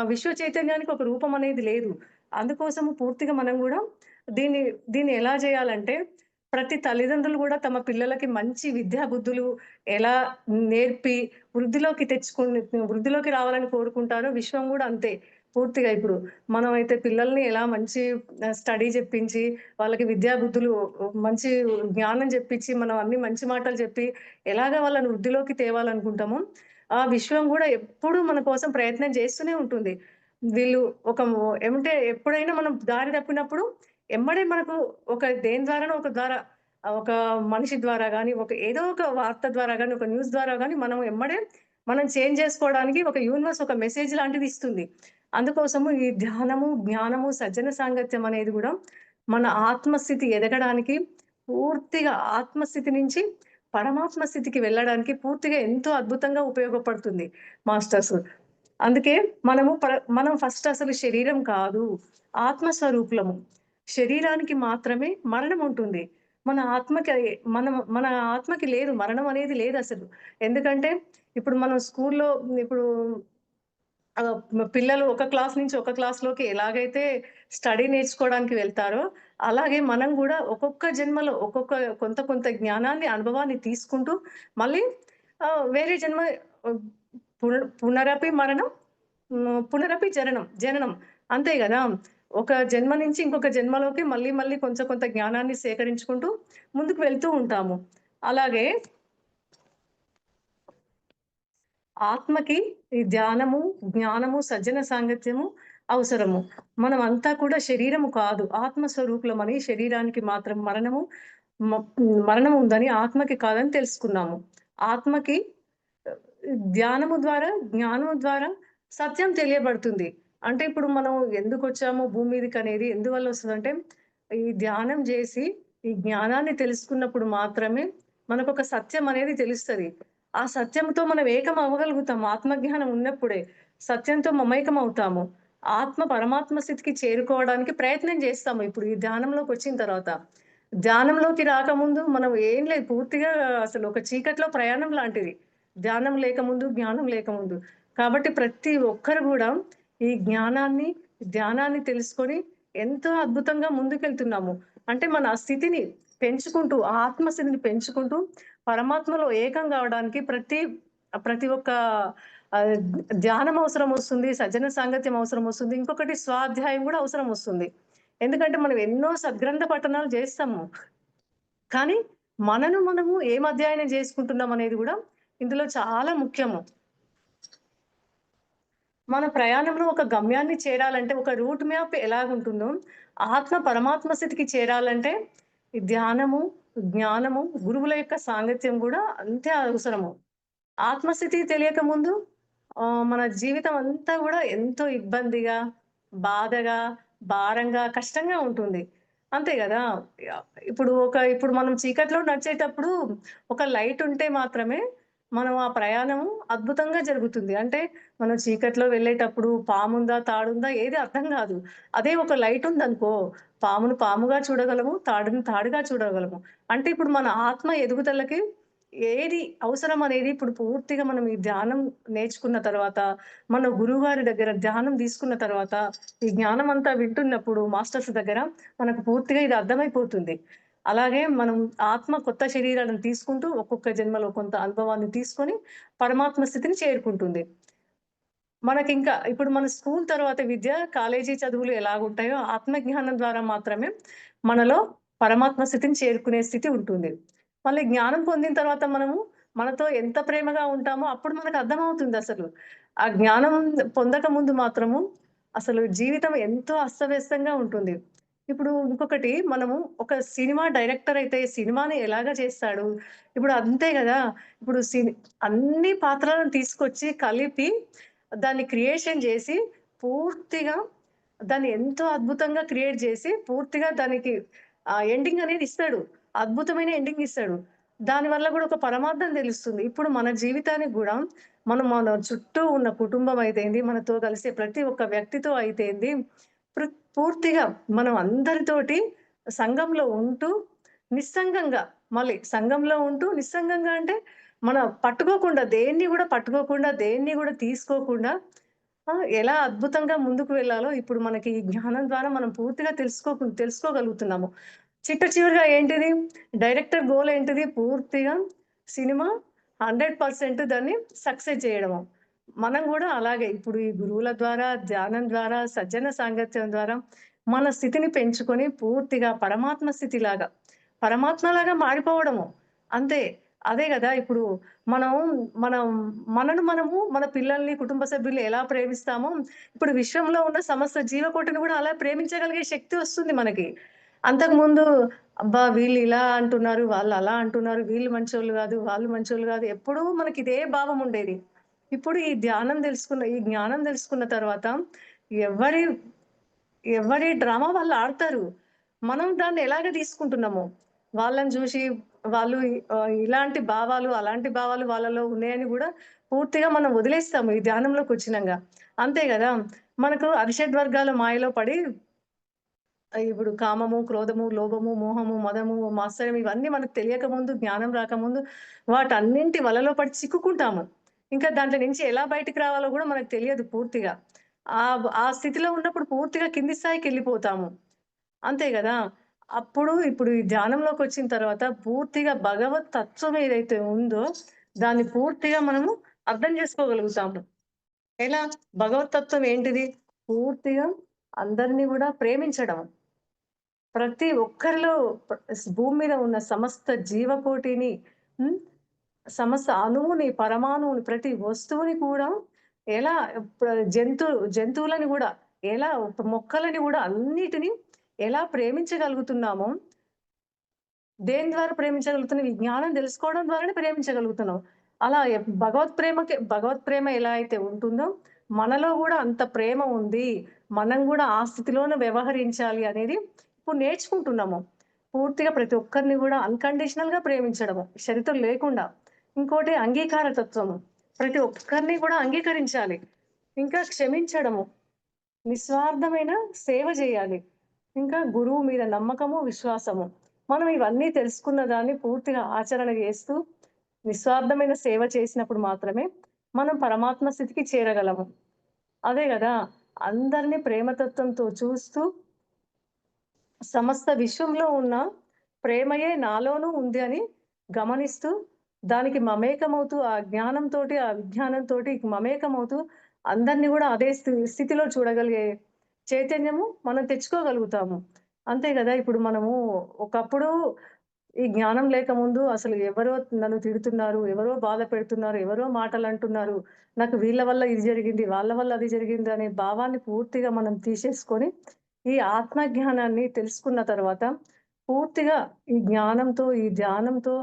విశ్వ చైతన్యానికి ఒక రూపం అనేది లేదు. అందుకోసము పూర్తిగా మనం గూడా దీన్ని దీన్ని ఎలా జేయాలంటే, ప్రతి తల్లిదండ్రులు గూడా తమ పిల్లలకి మంచి విద్యా బుద్ధులు ఎలా నేర్పి వృద్ధిలోకి రావాలని కోరుకుంటారో విశ్వం గూడా అంతే. పూర్తిగా ఇప్పుడు మనమైతే పిల్లల్ని ఎలా మంచి స్టడీ జెప్పించి, వాళ్ళకి విద్యా బుద్ధులు మంచి జ్ఞానం జెప్పించి, మనం అన్ని మంచి మాటలు జెప్పి, ఎలాగా వాళ్ళని వృద్ధిలోకి తేవాలనుకుంటామో, ఆ విశ్వం గూడా ఎప్పుడూ మన కోసం ప్రయత్నం జేస్తూనే ఉంటుంది. వీళ్ళు ఒక ఏమంటే ఎప్పుడైనా మనం దారి తప్పినప్పుడు ఎమ్మడే మనకు ఒక దేని ద్వారానో ఒక ద్వారా ఒక మనిషి ద్వారా గాని, ఏదో ఒక వార్త ద్వారా గాని, ఒక న్యూస్ ద్వారా గాని మనం ఎమ్మడే మనం చేంజ్ జేసుకోవడానికి ఒక యూనివర్స్ ఒక మెసేజ్ లాంటిది ఇస్తుంది. అందుకోసము ఈ ధ్యానము, జ్ఞానము, సజ్జన సాంగత్యం అనేది గూడా మన ఆత్మస్థితి ఎదగడానికి పూర్తిగా ఆత్మస్థితి నుంచి పరమాత్మ స్థితికి వెళ్ళడానికి పూర్తిగా ఎంతో అద్భుతంగా ఉపయోగపడుతుంది మాస్టర్స్. అందుకే మనం ఫస్ట్ అసలు శరీరం కాదు. ఆత్మ స్వరూపులము. శరీరానికి మాత్రమే మరణం ఉంటుంది. మన ఆత్మకి మన ఆత్మకి లేదు. మరణం అనేది లేదసలు. ఎందుకంటే ఇప్పుడు మనం స్కూల్లో ఇప్పుడు పిల్లలు ఒక క్లాస్ నుంచి ఒక క్లాస్‌లోకి ఎలాగైతే స్టడీ నేర్చుకోవడానికి వెళ్తారో, అలాగే మనం గూడా ఒక్కొక్క జన్మలో కొంత కొంత జ్ఞానాన్ని, అనుభవాన్ని తీసుకుంటూ మళ్ళీ వేరే జన్మ ఆహ్, పునరపి మరణం, పునరపి జననం. అంతే గదా! ఒక జన్మ నుంచి ఇంకొక జన్మలోకి మళ్ళీ మళ్ళీ కొంచెం కొంత జ్ఞానాన్ని సేకరించుకుంటూ ముందుకు వెళ్తూ ఉంటాము. అలాగే ఆత్మకి ఈ ధ్యానము, జ్ఞానము, సజ్జన సాంగత్యము అవసరము. మనమంతా కూడా శరీరము కాదు. ఆత్మ స్వరూపులమని శరీరానికి మాత్రం మ మరణం ఉందని, ఆత్మకి కాదని తెలుసుకున్నాము. ఆత్మకి ధ్యానము ద్వారా, జ్ఞానము ద్వారా సత్యం తెలియబడుతుంది. అంటే ఇప్పుడు మనం ఎందుకొచ్చాము భూమి మీదకనేది ఎందువల్లొస్తదంటే, ఈ ధ్యానం జేసి, ఈ జ్ఞానాన్ని తెలుసుకున్నప్పుడు మాత్రమే మనకొక సత్యం అనేది తెలుస్తది. ఆ సత్యంతో మనం ఏకం అవ్వగలుగుతాం. ఆత్మజ్ఞానం ఉన్నప్పుడే. సత్యంతో మమైకమవుతాము. పరమాత్మ స్థితికి చేరుకోవడానికి ప్రయత్నం జేస్తాము. ఇప్పుడు ఈ ధ్యానంలోకొచ్చిన తర్వాత. ధ్యానంలోకి రాకముందు మనం ఏం లేదు. పూర్తిగా అసలు ఒక చీకట్లో ప్రయాణం లాంటిది. ధ్యానం లేకముందు, జ్ఞానం లేకముందు. కాబట్టి ప్రతి ఒక్కరు గూడా ఈ ధ్యానాన్ని తెలుసుకొని ఎంతో అద్భుతంగా ముందుకెళ్తున్నాము. అంటే మన స్థితిని పెంచుకుంటూ, ఆత్మ స్థితిని పెంచుకుంటూ పరమాత్మలో ఏకం గావడానికి ప్రతి ఒక్క ఆహ్, ధ్యానం అవసరమొస్తుంది. సజ్జన సాంగత్యం అవసరమొస్తుంది. ఇంకొకటి స్వాధ్యాయం గూడా అవసరమొస్తుంది. ఎందుకంటే మనం ఎన్నో సద్గ్రంథ పఠనాలు జేస్తాము. కానీ మనము ఏం అధ్యయనం జేసుకుంటున్నాం అనేది గూడా ఇందులో చాలా ముఖ్యము. మన ప్రయాణంలో ఒక గమ్యాన్ని చేరాలంటే ఒక రూట్ మ్యాప్ ఎలాగుంటుందో, పరమాత్మ స్థితికి చేరాలంటే ఈ ధ్యానము, జ్ఞానము, గురువుల యొక్క సాంగత్యం గూడా అంతే అవసరము. ఆత్మస్థితి తెలియకముందు మన జీవితం అంతా గూడా ఎంతో ఇబ్బందిగా, బాధగా, భారంగా, కష్టంగా ఉంటుంది. అంతే గదా! యాహ్! ఇప్పుడు మనం చీకట్లో నడిచేటప్పుడు ఒక లైట్ ఉంటే మాత్రమే మనం ఆ ప్రయాణము అద్భుతంగా జరుగుతుంది. అంటే మనం చీకట్లో వెళ్ళేటప్పుడు పాముందా? తాడుందా? ఏది అర్థం గాదు. అదే ఒక లైట్ ఉందనుకో, పామును పాముగా చూడగలము, తాడుని తాడుగా చూడగలము. అంటే ఇప్పుడు మన ఆత్మ ఎదుగుదలకి ఏది అవసరం అనేది ఇప్పుడు పూర్తిగా మనం ఈ ధ్యానం నేర్చుకున్న తర్వాత, మన గురువుగారి దగ్గర ధ్యానం తీసుకున్న తర్వాత, ఈ జ్ఞానం అంతా వింటున్నప్పుడు మాస్టర్స్ దగ్గర మనకు పూర్తిగా ఇది అర్థమైపోతుంది. అలాగే మనం కొత్త శరీరాలను తీసుకుంటూ ఒక్కొక్క జన్మలో కొంత అనుభవాన్ని తీసుకొని పరమాత్మ స్థితిని చేరుకుంటుంది. మనకింకా ఇప్పుడు మన స్కూల్ తర్వాత కాలేజీ చదువులు ఎలాగుంటాయో ఆత్మజ్ఞానం ద్వారా మాత్రమే మనలో పరమాత్మ స్థితిని చేరుకునే స్థితి ఉంటుంది. మళ్ళీ జ్ఞానం పొందిన తర్వాత మనతో ఎంత ప్రేమగా ఉంటామో అప్పుడు మనకు అర్థమవుతుందసలు. ఆ జ్ఞానం పొందక ముందు మాత్రము అసలు జీవితం ఎంతో అస్తవ్యస్తంగా ఉంటుంది. ఇప్పుడు ఇంకొకటి మనము ఒక సినిమా డైరెక్టర్ అయితే సినిమాని ఎలాగా చేస్తాడు? ఇప్పుడు అంతే గదా! ఇప్పుడు అన్ని పాత్రలను తీసుకొచ్చి కలిపి దాన్ని క్రియేషన్ జేసి పూర్తిగా దాన్ని ఎంతో అద్భుతంగా క్రియేట్ జేసి పూర్తిగా దానికి ఎండింగ్ అనేది ఇస్తాడు. అద్భుతమైన ఎండింగ్ ఇస్తాడు. దానివల్ల గూడా ఒక పరమార్థం తెలుస్తుంది. ఇప్పుడు మన జీవితానికి గూడా మన చుట్టూ ఉన్న కుటుంబం అయితేంది, మనతో కలిసే ప్రతి ఒక్క వ్యక్తితో అయితేంది, పూర్తిగా మనం అందరితోటి సంఘంలో ఉంటూ, నిస్సంగంగా మళ్ళీ సంఘంలో ఉంటూ నిస్సంగంగా అంటే, మన పట్టుకోకుండా దేన్ని గూడా పట్టుకోకుండా, దేన్ని గూడా తీసుకోకుండా ఎలా అద్భుతంగా ముందుకు వెళ్ళాలో ఇప్పుడు మనకి ఈ జ్ఞానం ద్వారా మనం పూర్తిగా తెలుసుకోగలుగుతున్నాము. చిట్ట చివరిగా ఏంటిది? డైరెక్టర్ గోల్ ఏంటిది? పూర్తిగా సినిమా 100% దాన్ని సక్సెస్ చేయడము. మనం గూడా అలాగే ఇప్పుడు ఈ గురువుల ద్వారా, ధ్యానం ద్వారా, సజ్జన సాంగత్యం ద్వారా మన స్థితిని పెంచుకొని పూర్తిగా పరమాత్మ స్థితిలాగా, పరమాత్మలాగా మారిపోవడము. అంతే. అదే గదా! ఇప్పుడు మనం మనం మనము మన పిల్లల్ని, కుటుంబ సభ్యుల్ని ఎలా ప్రేమిస్తామో, ఇప్పుడు విశ్వంలో ఉన్న సమస్త జీవకోటిని గూడా అలా ప్రేమించగలిగే శక్తి వస్తుంది మనకి. అంతకుముందు అబ్బా! వీళ్ళు ఇలా అంటున్నారు, వాళ్ళు అలా అంటున్నారు, వీళ్ళు మంచోళ్ళు గాదు, వాళ్ళు మంచోళ్ళు గాదు. ఎప్పుడూ మనకిదే భావం ఉండేది. ఇప్పుడు ఈ జ్ఞానం తెలుసుకున్న తర్వాత ఎవరి ఎవరి డ్రామా వాళ్ళు ఆడతారు. మనం దాన్ని ఎలాగ తీసుకుంటున్నామో, వాళ్ళని జూసి వాళ్ళు ఇలాంటి భావాలు, అలాంటి భావాలు వాళ్ళలో ఉన్నాయని గూడా పూర్తిగా మనం వదిలేస్తాము ఈ ధ్యానంలోకొచ్చినంగా. అంతే గదా! మనకు అరిషడ్ వర్గాల మాయలో పడి ఇప్పుడు కామము, క్రోధము, లోభము, మోహము, మదము, మాత్సర్యం ఇవన్నీ మనకు తెలియక ముందు, జ్ఞానం రాకముందు వాటన్నింటి వలలో పడి చిక్కుకుంటాము. ఇంకా దాంట్లో నుంచి ఎలా బయటికి రావాలో గూడా మనకు తెలియదు పూర్తిగా. ఆ స్థితిలో ఉన్నప్పుడు పూర్తిగా కింది స్థాయికెళ్ళిపోతాము. అంతే గదా! ఇప్పుడు ఈ ధ్యానంలోకొచ్చిన తర్వాత పూర్తిగా భగవత్ తత్వం ఏదైతే ఉందో దాన్ని పూర్తిగా మనము అర్థం జేసుకోగలుగుతాము. ఎలా? భగవత్ తత్వం ఏంటిది? పూర్తిగా అందరిని గూడా ప్రేమించడం. ప్రతి ఒక్కరిలో భూమి మీద ఉన్న సమస్త జీవకోటిని హ్మ్. సమస్త అణువుని, పరమాణువుని, ప్రతి వస్తువుని కూడా ఎలా జంతువులని గూడా ఎలా మొక్కలని గూడా అన్నిటిని ఎలా ప్రేమించగలుగుతున్నామో దేని ద్వారా ప్రేమించగలుగుతున్నాం? ఈ జ్ఞానం తెలుసుకోవడం ద్వారానే ప్రేమించగలుగుతున్నాం. అలా భగవత్ ప్రేమ ఎలా అయితే ఉంటుందో, మనలో గూడా అంత ప్రేమ ఉంది. మనం గూడా ఆ స్థితిలోనే వ్యవహరించాలి అనేది ఇప్పుడు నేర్చుకుంటున్నాము. పూర్తిగా ప్రతి ఒక్కరిని గూడా అన్‌కండీషనల్‌గా ప్రేమించడము. షరతులు లేకుండా. ఇంకోటి అంగీకార తత్వము. ప్రతి ఒక్కరిని గూడా అంగీకరించాలి. ఇంకా క్షమించడము. నిస్వార్థమైన సేవ జేయాలి. ఇంకా గురువు మీద నమ్మకము, విశ్వాసము. మనం ఇవన్నీ తెలుసుకున్న దాన్ని పూర్తిగా ఆచరణ జేస్తూ, నిస్వార్థమైన సేవ చేసినప్పుడు మాత్రమే మనం పరమాత్మ స్థితికి చేరగలము. అదే గదా! అందరిని ప్రేమతత్వంతో చూస్తూ, సమస్త విశ్వంలో ఉన్న ప్రేమయే నాలోనూ ఉంది అని గమనిస్తూ, దానికి మమేకమవుతూ, ఆ జ్ఞానంతోటి, ఆ విజ్ఞానంతోటి మమేకమవుతూ, అందరిని గూడా అదే స్థితిలో చూడగలిగే చైతన్యము మనం తెచ్చుకోగలుగుతాము. అంతే గదా! ఇప్పుడు మనము ఒకప్పుడు ఈ జ్ఞానం లేకముందు అసలు ఎవరో నన్ను తిడుతున్నారు, ఎవరో బాధ పెడుతున్నారు, ఎవరో మాటలంటున్నారు. నాకు వీళ్ళ వల్ల ఇది జరిగింది, వాళ్ళ వల్ల అది జరిగింది అనే భావాన్ని పూర్తిగా మనం తీసేసుకొని, ఈ ఆత్మ జ్ఞానాన్ని తెలుసుకున్న తర్వాత పూర్తిగా ఈ జ్ఞానంతో, ఈ ధ్యానంతో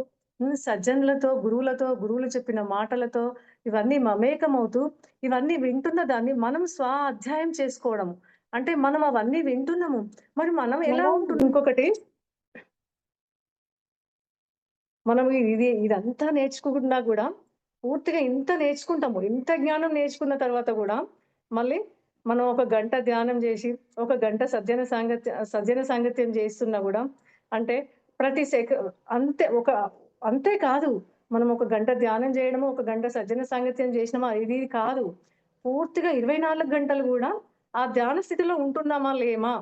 సజ్జనులతో, గురువులు చెప్పిన మాటలతో ఇవన్నీ మమేకమవుతూ, ఇవన్నీ వింటున్న దాన్ని మనం అధ్యాయం చేసుకోవడం. అంటే మనం అవన్నీ వింటున్నాము. మరి మనం ఎలా ఇంకొకటి మనం ఇదంతా నేర్చుకున్నా గూడా, పూర్తిగా ఇంత నేర్చుకుంటాము. ఇంత జ్ఞానం నేర్చుకున్న తర్వాత గూడా, మళ్ళీ మనం ఒక గంట ధ్యానం జేసి, ఒక గంట సజ్జన సాంగత్యం జేస్తున్నా గూడా, అంటే ప్రతి సెక అంతే అంతే కాదు. మనం ఒక గంట ధ్యానం జేయడము, ఒక గంట సజ్జన సాంగత్యం జేసినామా ఇది కాదు. పూర్తిగా 24 గంటలు గూడా ఆ ధ్యాన స్థితిలో ఉంటున్నామా, లేమా?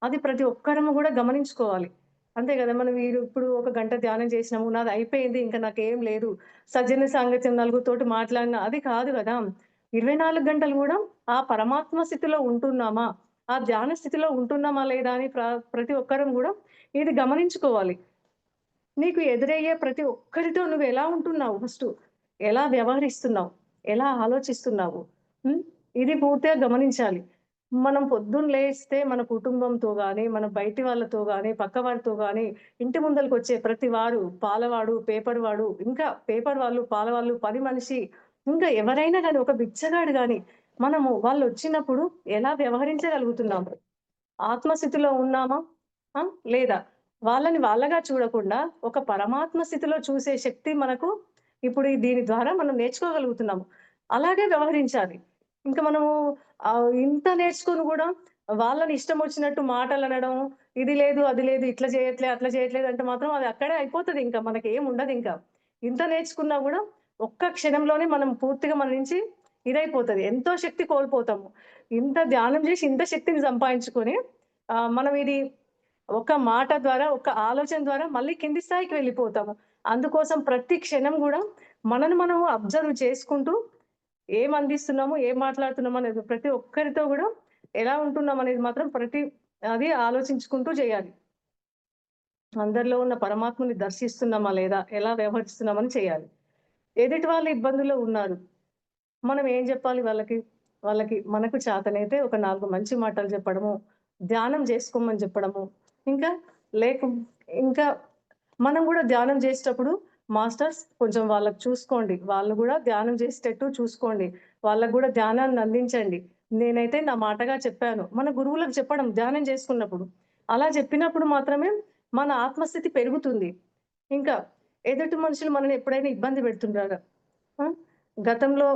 అది ప్రతి ఒక్కరము గూడా గమనించుకోవాలి. అంతే గదా! మనం ఇప్పుడు ఒక గంట ధ్యానం చేసినాము. నాదయిపోయింది. ఇంక నాకేం లేదు. సజ్జన సాంగత్యం నలుగురితోటి మాట్లాడినా అది కాదు గదా! 24 గంటలు గూడా ఆ పరమాత్మ స్థితిలో ఉంటున్నామా? ఆ ధ్యాన స్థితిలో ఉంటున్నామా లేదా అని ప్రతి ఒక్కరం గూడా ఇది గమనించుకోవాలి. నీకు ఎదురయ్యే ప్రతి ఒక్కరితో నువ్వు ఎలా ఉంటున్నావు ఫస్టు? ఎలా వ్యవహరిస్తున్నావు? ఎలా ఆలోచిస్తున్నావు? హ్మ్. ఇది పూర్తిగా గమనించాలి. మనం పొద్దున్న లేస్తే మన కుటుంబంతో గాని, మన బయటి వాళ్ళతో గాని, పక్క వారితో గాని, ఇంటి ముందలకొచ్చే ప్రతి వారు పాలవాడు, పేపర్ వాడు, ఇంకా పేపర్ వాళ్ళు, పాల వాళ్ళు, పని మనిషి, ఇంకా ఎవరైనా గాని ఒక బిచ్చగాడు గాని, మనము వాళ్ళొచ్చినప్పుడు ఎలా వ్యవహరించగలుగుతున్నాము? ఆత్మస్థితిలో ఉన్నామా? ఆ! లేదా? వాళ్ళని వాళ్ళగా చూడకుండా, ఒక పరమాత్మ స్థితిలో చూసే శక్తి మనకు ఇప్పుడు దీని ద్వారా మనం నేర్చుకోగలుగుతున్నాము. అలాగే వ్యవహరించాలి. ఇంక మనము ఇంత నేర్చుకొని గూడా వాళ్ళని ఇష్టమొచ్చినట్టు మాటలనడం, ఇది లేదు, అది లేదు, ఇట్లా చేయట్లే, అట్లా చేయట్లేదు అంటే మాత్రం అది అక్కడే అయిపోతదింక. మనకేముండదింక. ఇంత నేర్చుకున్నా గూడా ఒక్క క్షణంలోనే మనం పూర్తిగా మన నుంచి ఇదైపోతది. ఎంతో శక్తి కోల్పోతాము. ఇంత ధ్యానం జేసి ఇంత శక్తిని సంపాదించుకొని మనం ఇది ఒక మాట ద్వారా, ఒక ఆలోచన ద్వారా మళ్ళీ కింది స్థాయికి వెళ్ళిపోతాము. అందుకోసం ప్రతి క్షణం గూడా మనను మనము అబ్జర్వ్ చేసుకుంటూ ఏం అందిస్తున్నాము, ఏం మాట్లాడుతున్నాము అనేది ప్రతి ఒక్కరితో గూడా ఎలా ఉంటున్నాం అనేది మాత్రం అది ఆలోచించుకుంటూ చేయాలి. అందరిలో ఉన్న పరమాత్మని దర్శిస్తున్నామా లేదా? ఎలా వ్యవహరిస్తున్నామని చేయాలి. ఎదుటి వాళ్ళు ఇబ్బందుల్లో ఉన్నారు. మనం ఏం జెప్పాలి వాళ్ళకి? వాళ్ళకి మనకు చేతనైతే ఒక 4 మంచి మాటలు చెప్పడము, ధ్యానం జేసుకోమని చెప్పడము. ఇంకా లేకు ఇంకా మనం గూడా ధ్యానం జేసేటప్పుడు మాస్టర్స్ కొంచెం వాళ్ళకి చూసుకోండి. వాళ్ళు గూడా ధ్యానం జేసేటట్టు చూసుకోండి. వాళ్ళకి గూడా ధ్యానాన్ని అందించండి. నేనైతే నా మాటగా చెప్పాను. మన గురువులకు చెప్పడం ధ్యానం చేసుకున్నప్పుడు. అలా చెప్పినప్పుడు మాత్రమే మన ఆత్మస్థితి పెరుగుతుంది. ఇంకా ఎదుటి మనుషులు మనల్ని ఎప్పుడైనా ఇబ్బంది పెడుతుంటారా? ఆ! గతంలో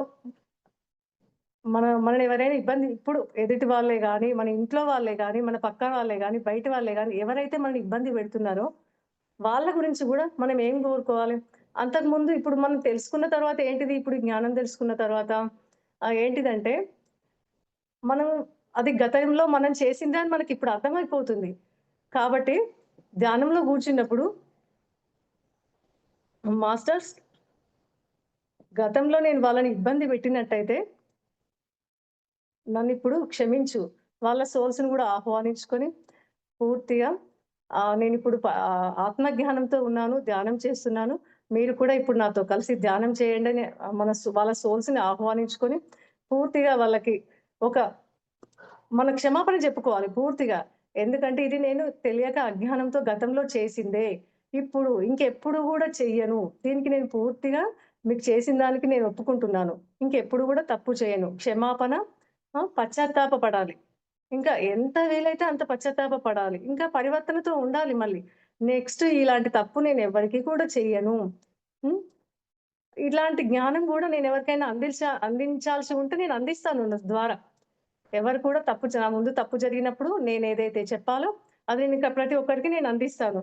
మనల్ని ఎవరైనా ఇప్పుడు ఎదుటి వాళ్ళే గాని, మన ఇంట్లో వాళ్ళే గాని, మన పక్కన వాళ్ళే గాని, బయట వాళ్ళే గాని ఎవరైతే మనల్ని ఇబ్బంది పెడుతున్నారో, వాళ్ళ గురించి గూడా మనం ఏం కోరుకోవాలి? అంతకుముందు ఇప్పుడు మనం తెలుసుకున్న తర్వాత ఏంటిది? ఇప్పుడు జ్ఞానం తెలుసుకున్న తర్వాత ఏంటిదంటే, మనం అది గతంలో మనం చేసిందే అని మనకిప్పుడు అర్థమైపోతుంది. కాబట్టి ధ్యానంలో కూర్చున్నప్పుడు మాస్టర్స్ గతంలో నేను వాళ్ళని ఇబ్బంది పెట్టినట్టయితే నన్నిప్పుడు క్షమించు. వాళ్ళ సోల్స్‌ని గూడా ఆహ్వానించుకొని పూర్తిగా నేనిప్పుడు ఆత్మజ్ఞానంతో ఉన్నాను. ధ్యానం చేస్తున్నాను. మీరు కూడా ఇప్పుడు నాతో కలిసి ధ్యానం చేయండని వాళ్ళ సోల్స్‌ని ఆహ్వానించుకొని పూర్తిగా వాళ్ళకి ఒక మన క్షమాపణ చెప్పుకోవాలి పూర్తిగా. ఎందుకంటే ఇది నేను తెలియక అజ్ఞానంతో గతంలో చేసిందే. ఇప్పుడు ఇంకెప్పుడు గూడా చెయ్యను. దీనికి నేను పూర్తిగా మీకు చేసిన దానికి నేను ఒప్పుకుంటున్నాను. ఇంకెప్పుడు గూడా తప్పు చేయను. క్షమాపణ పశ్చాత్తాప పడాలి. ఇంకా ఎంత వీలైతే అంత పశ్చాత్తాప పడాలి. ఇంకా పరివర్తనతో ఉండాలి మళ్ళీ. నెక్స్ట్ ఇలాంటి తప్పు నేనెవ్వరికీ కూడా చెయ్యను. హ్మ్. ఇలాంటి జ్ఞానం గూడా నేనెవరికైనా అందించాల్సి ఉంటే నేను అందిస్తాను నా ద్వారా. ఎవరు కూడా నా ముందు తప్పు జరిగినప్పుడు నేనేదైతే చెప్పాలో అది ఇంకా ప్రతి ఒక్కరికి నేను అందిస్తాను.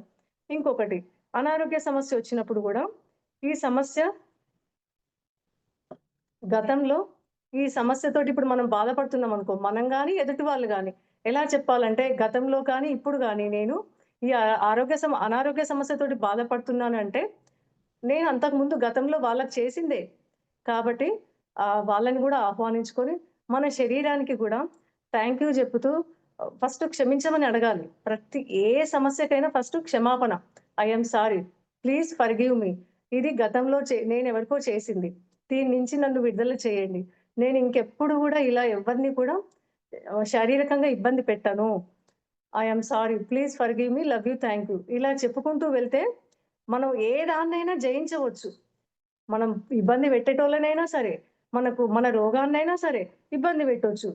ఇంకొకటి అనారోగ్య సమస్య వచ్చినప్పుడు గూడా ఈ సమస్య గతంలో ఈ సమస్యతోటి ఇప్పుడు మనం బాధపడుతున్నామనుకో, మనం గాని, ఎదుటి వాళ్ళు గాని ఎలా చెప్పాలంటే గతంలో కానీ, ఇప్పుడు గాని నేను ఈ అనారోగ్య సమస్యతోటి బాధపడుతున్నానంటే, నేను అంతకుముందు గతంలో వాళ్ళకి చేసిందే. కాబట్టి వాళ్ళని గూడా ఆహ్వానించుకొని, మన శరీరానికి గూడా థాంక్ యూ జెప్పుతూ ఫస్ట్ క్షమించమని అడగాలి. ఏ సమస్యకైనా ఫస్ట్ క్షమాపణ. I am sorry. Please forgive me. ఇది గతంలో నేనెవరికో చేసింది. దీని నుంచి నన్ను విడుదల చేయండి. నేను ఇంకెప్పుడు గూడా ఇలా ఎవ్వరిని కూడా శారీరకంగా ఇబ్బంది పెట్టను. I am sorry. Please forgive me. Love you. Thank you. ఇలా చెప్పుకుంటూ వెళ్తే మనం ఏ దాన్నైనా జయించవచ్చు. మనం ఇబ్బంది పెట్టేటోళ్ళనైనా సరే, మన రోగాన్నైనా సరే ఇబ్బంది పెట్టొచ్చు.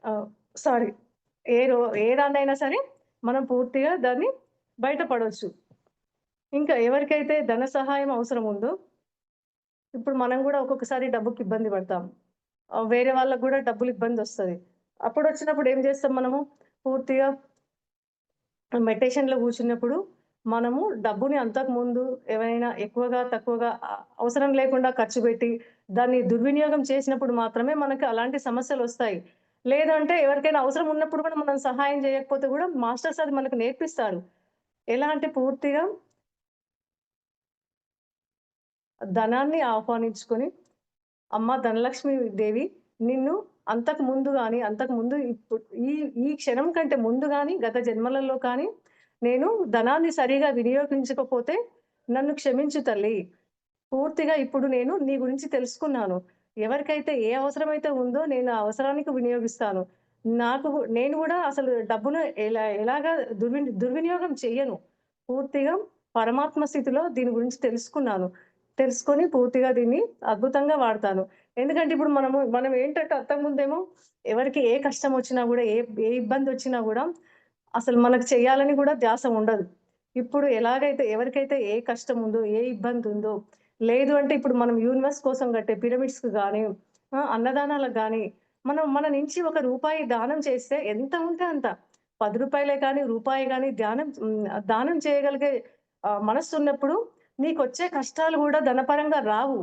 ఆహ్, సారీ. ఏ దాన్నైనా సరే మనం పూర్తిగా దాన్ని బయటపడొచ్చు. ఇంకా ఎవరికైతే ధన సహాయం అవసరం ఉందో, ఇప్పుడు మనం గూడా ఒక్కొక్కసారి డబ్బుకి ఇబ్బంది పడతాం. వేరే వాళ్ళకి గూడా డబ్బులు ఇబ్బందొస్తది. అప్పుడొచ్చినప్పుడు ఏం చేస్తాం మనము? పూర్తిగా మెడిటేషన్‌లో కూర్చున్నప్పుడు మనము డబ్బుని అంతకుముందు ఎవరైనా ఎక్కువగా, తక్కువగా అవసరం లేకుండా ఖర్చు పెట్టి, దాన్ని దుర్వినియోగం చేసినప్పుడు మాత్రమే మనకు అలాంటి సమస్యలొస్తాయి. లేదంటే ఎవరికైనా అవసరం ఉన్నప్పుడు కూడా మనం సహాయం చేయకపోతే గూడా మాస్టర్స్ అది మనకు నేర్పిస్తారు. ఎలా అంటే పూర్తిగా ధనాన్ని ఆహ్వానించుకొని, అమ్మ ధనలక్ష్మి దేవి నిన్ను అంతకు ముందు గాని, అంతకు ముందు ఈ ఈ క్షణం కంటే ముందు గాని, గత జన్మలలో కానీ నేను ధనాన్ని సరిగా వినియోగించకపోతే నన్ను క్షమించు తల్లి. పూర్తిగా ఇప్పుడు నేను నీ గురించి తెలుసుకున్నాను. ఎవరికైతే ఏ అవసరమైతే ఉందో నేను ఆ అవసరానికి వినియోగిస్తాను. నేను గూడా అసలు డబ్బును ఎలాగా దుర్వినియోగం చెయ్యను. పూర్తిగా పరమాత్మ స్థితిలో దీని గురించి తెలుసుకున్నాను. తెలుసుకొని పూర్తిగా దీన్ని అద్భుతంగా వాడతాను. ఎందుకంటే ఇప్పుడు మనం ఏంటంటే అంతకుముందేమో ఎవరికి ఏ కష్టమొచ్చినా గూడా, ఏ ఇబ్బందొచ్చినా గూడా అసలు మనకు చేయాలని గూడా ధ్యాస ఉండదు. ఇప్పుడు ఎలాగైతే ఎవరికైతే ఏ కష్టం ఉందో, ఏ ఇబ్బంది ఉందో, లేదు అంటే ఇప్పుడు మనం యూనివర్స్ కోసం కట్టే పిరమిడ్స్‌కి గాని, అన్నదానాలకు గాని, మనం మన నుంచి ఒక రూపాయి దానం చేస్తే ఎంత ఉంటే అంత. రూ. 10 కానీ, రూపాయి గాని దానం చేయగలిగే మనస్సున్నప్పుడు నీకొచ్చే కష్టాలు గూడా ధనపరంగా రావు.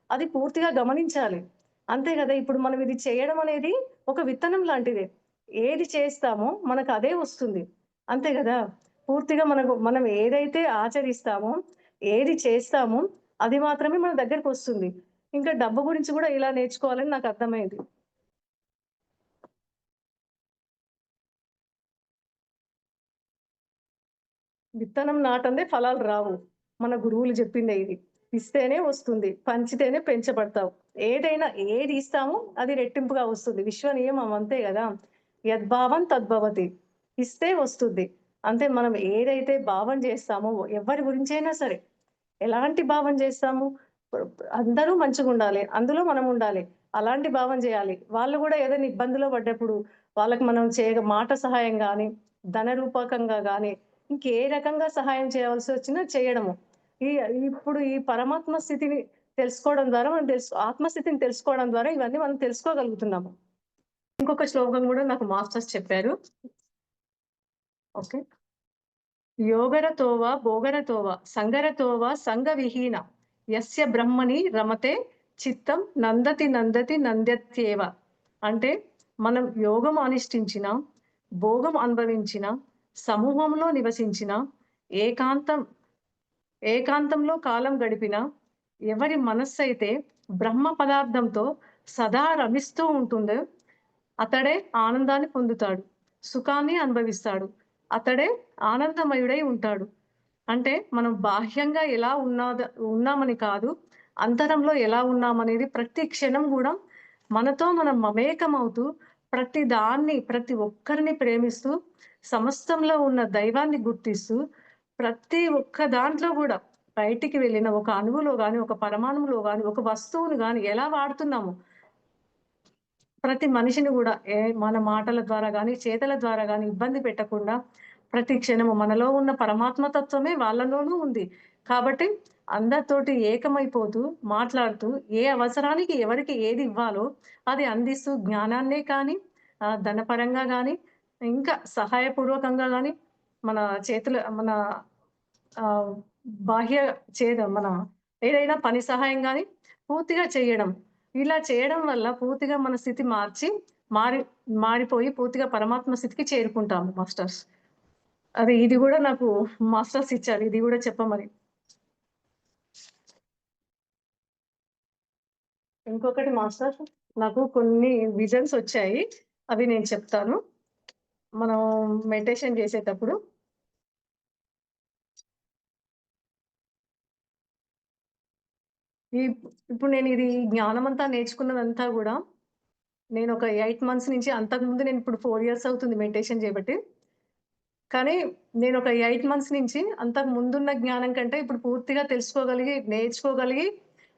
అది పూర్తిగా గమనించాలి. అంతే గదా! ఇప్పుడు మనం ఇది చేయడం అనేది ఒక విత్తనం లాంటిదే. ఏది చేస్తామో మనకదే వస్తుంది. అంతే గదా! పూర్తిగా మనం ఏదైతే ఆచరిస్తామో, ఏది చేస్తామో అది మాత్రమే మన దగ్గరకొస్తుంది. ఇంకా డబ్బు గురించి గూడా ఇలా నేర్చుకోవాలని నాకర్థమైంది. విత్తనం నాటందే ఫలాలు రావు. మన గురువులు జెప్పిందే ఇది. ఇస్తేనే వస్తుంది. పంచితేనే పెంచబడతావు. ఏది ఇస్తామో అది రెట్టింపుగా వస్తుంది. విశ్వ నియమం అంతే గదా! యద్భావం తద్భవతి. ఇస్తే వస్తుంది. అంతే మనం ఏదైతే భావం జేస్తామో ఎవ్వరి గురించైనా సరే, ఎలాంటి భావం జేస్తాము? అందరూ మంచిగుండాలి. అందులో మనముండాలి. అలాంటి భావం జేయాలి. వాళ్ళు గూడా ఏదైనా ఇబ్బందిలో పడ్డప్పుడు వాళ్ళకి మనం మాట సహాయం గాని, ధన రూపకంగా గాని ఇంకే రకంగా సహాయం చేయవలసొచ్చినా చేయడము. ఈ ఇప్పుడు ఈ పరమాత్మ స్థితిని తెలుసుకోవడం ద్వారా ఆత్మస్థితిని తెలుసుకోవడం ద్వారా ఇవన్నీ మనం తెలుసుకోగలుగుతున్నాము. ఇంకొక శ్లోకం గూడా నాకు మాస్టర్స్ చెప్పారు. ఓకే. యోగరతోవ భోగరతోవ సంగరతోవ సంగవిహీన యస్య బ్రహ్మణి రమతే చిత్తం నందతి నందత్యేవ. అంటే మనం యోగం అనుష్ఠించిన, భోగం అనుభవించిన, సమూహంలో నివసించిన, ఏకాంతం ఏకాంతంలో కాలం గడిపిన ఎవరి మనస్సైతే బ్రహ్మ పదార్థంతో సదా రమిస్తూ ఉంటుందో అతడే ఆనందాన్ని పొందుతాడు. సుఖాన్ని అనుభవిస్తాడు. అతడే ఆనందమయుడై ఉంటాడు. అంటే మనం బాహ్యంగా ఎలా ఉన్నామని కాదు, అంతరంలో ఎలా ఉన్నామనేది ప్రతి క్షణం గూడా మనతో మనం మమేకమవుతూ, ప్రతి ఒక్కరిని ప్రేమిస్తూ, సమస్తంలో ఉన్న దైవాన్ని గుర్తిస్తూ, ప్రతి ఒక్క దాంట్లో గూడా బయటికి వెళ్ళిన ఒక అణువులో గాని, ఒక పరమాణువులో గాని, ఒక వస్తువును గాని ఎలా వాడుతున్నామో ప్రతి మనిషిని గూడా మన మాటల ద్వారా గాని, చేతల ద్వారా గాని ఇబ్బంది పెట్టకుండా ప్రతి క్షణము మనలో ఉన్న పరమాత్మ తత్వమే వాళ్ళలోనూ ఉంది. కాబట్టి అందరితోటి ఏకమైపోతూ, మాట్లాడుతూ, ఏ అవసరానికి ఎవరికి ఏది ఇవ్వాలో అది అందిస్తూ జ్ఞానాన్నే కానీ, ధనపరంగా గాని, ఇంకా సహాయపూర్వకంగా గాని, మన మన ఆహ్, బాహ్య మన ఏదైనా పని సహాయం గాని పూర్తిగా చెయ్యడం. ఇలా చేయడం వల్ల పూర్తిగా మన స్థితి మారి మారిపోయి పూర్తిగా పరమాత్మ స్థితికి చేరుకుంటాము మాస్టర్స్. ఇది గూడా నాకు మాస్టర్స్ ఇచ్చారు. ఇది గూడా చెప్పమని. ఇంకొకటి మాస్టర్ నాకు కొన్ని విజన్స్ ఒచ్చాయి. అవి నేను చెప్తాను. మనం మెడిటేషన్ జేసేటప్పుడు ఈ ఇప్పుడు జ్ఞానమంతా నేర్చుకున్నదంతా గూడా నేనొక 8 మంత్స్ నుంచి అంతకుముందు నేనిప్పుడు 4 ఇయర్స్ అవుతుంది మెడిటేషన్ చేయబట్టి. కానీ నేనొక 8 మంత్స్ నుంచి అంతకు ముందున్న జ్ఞానం కంటే ఇప్పుడు పూర్తిగా నేర్చుకోగలిగి,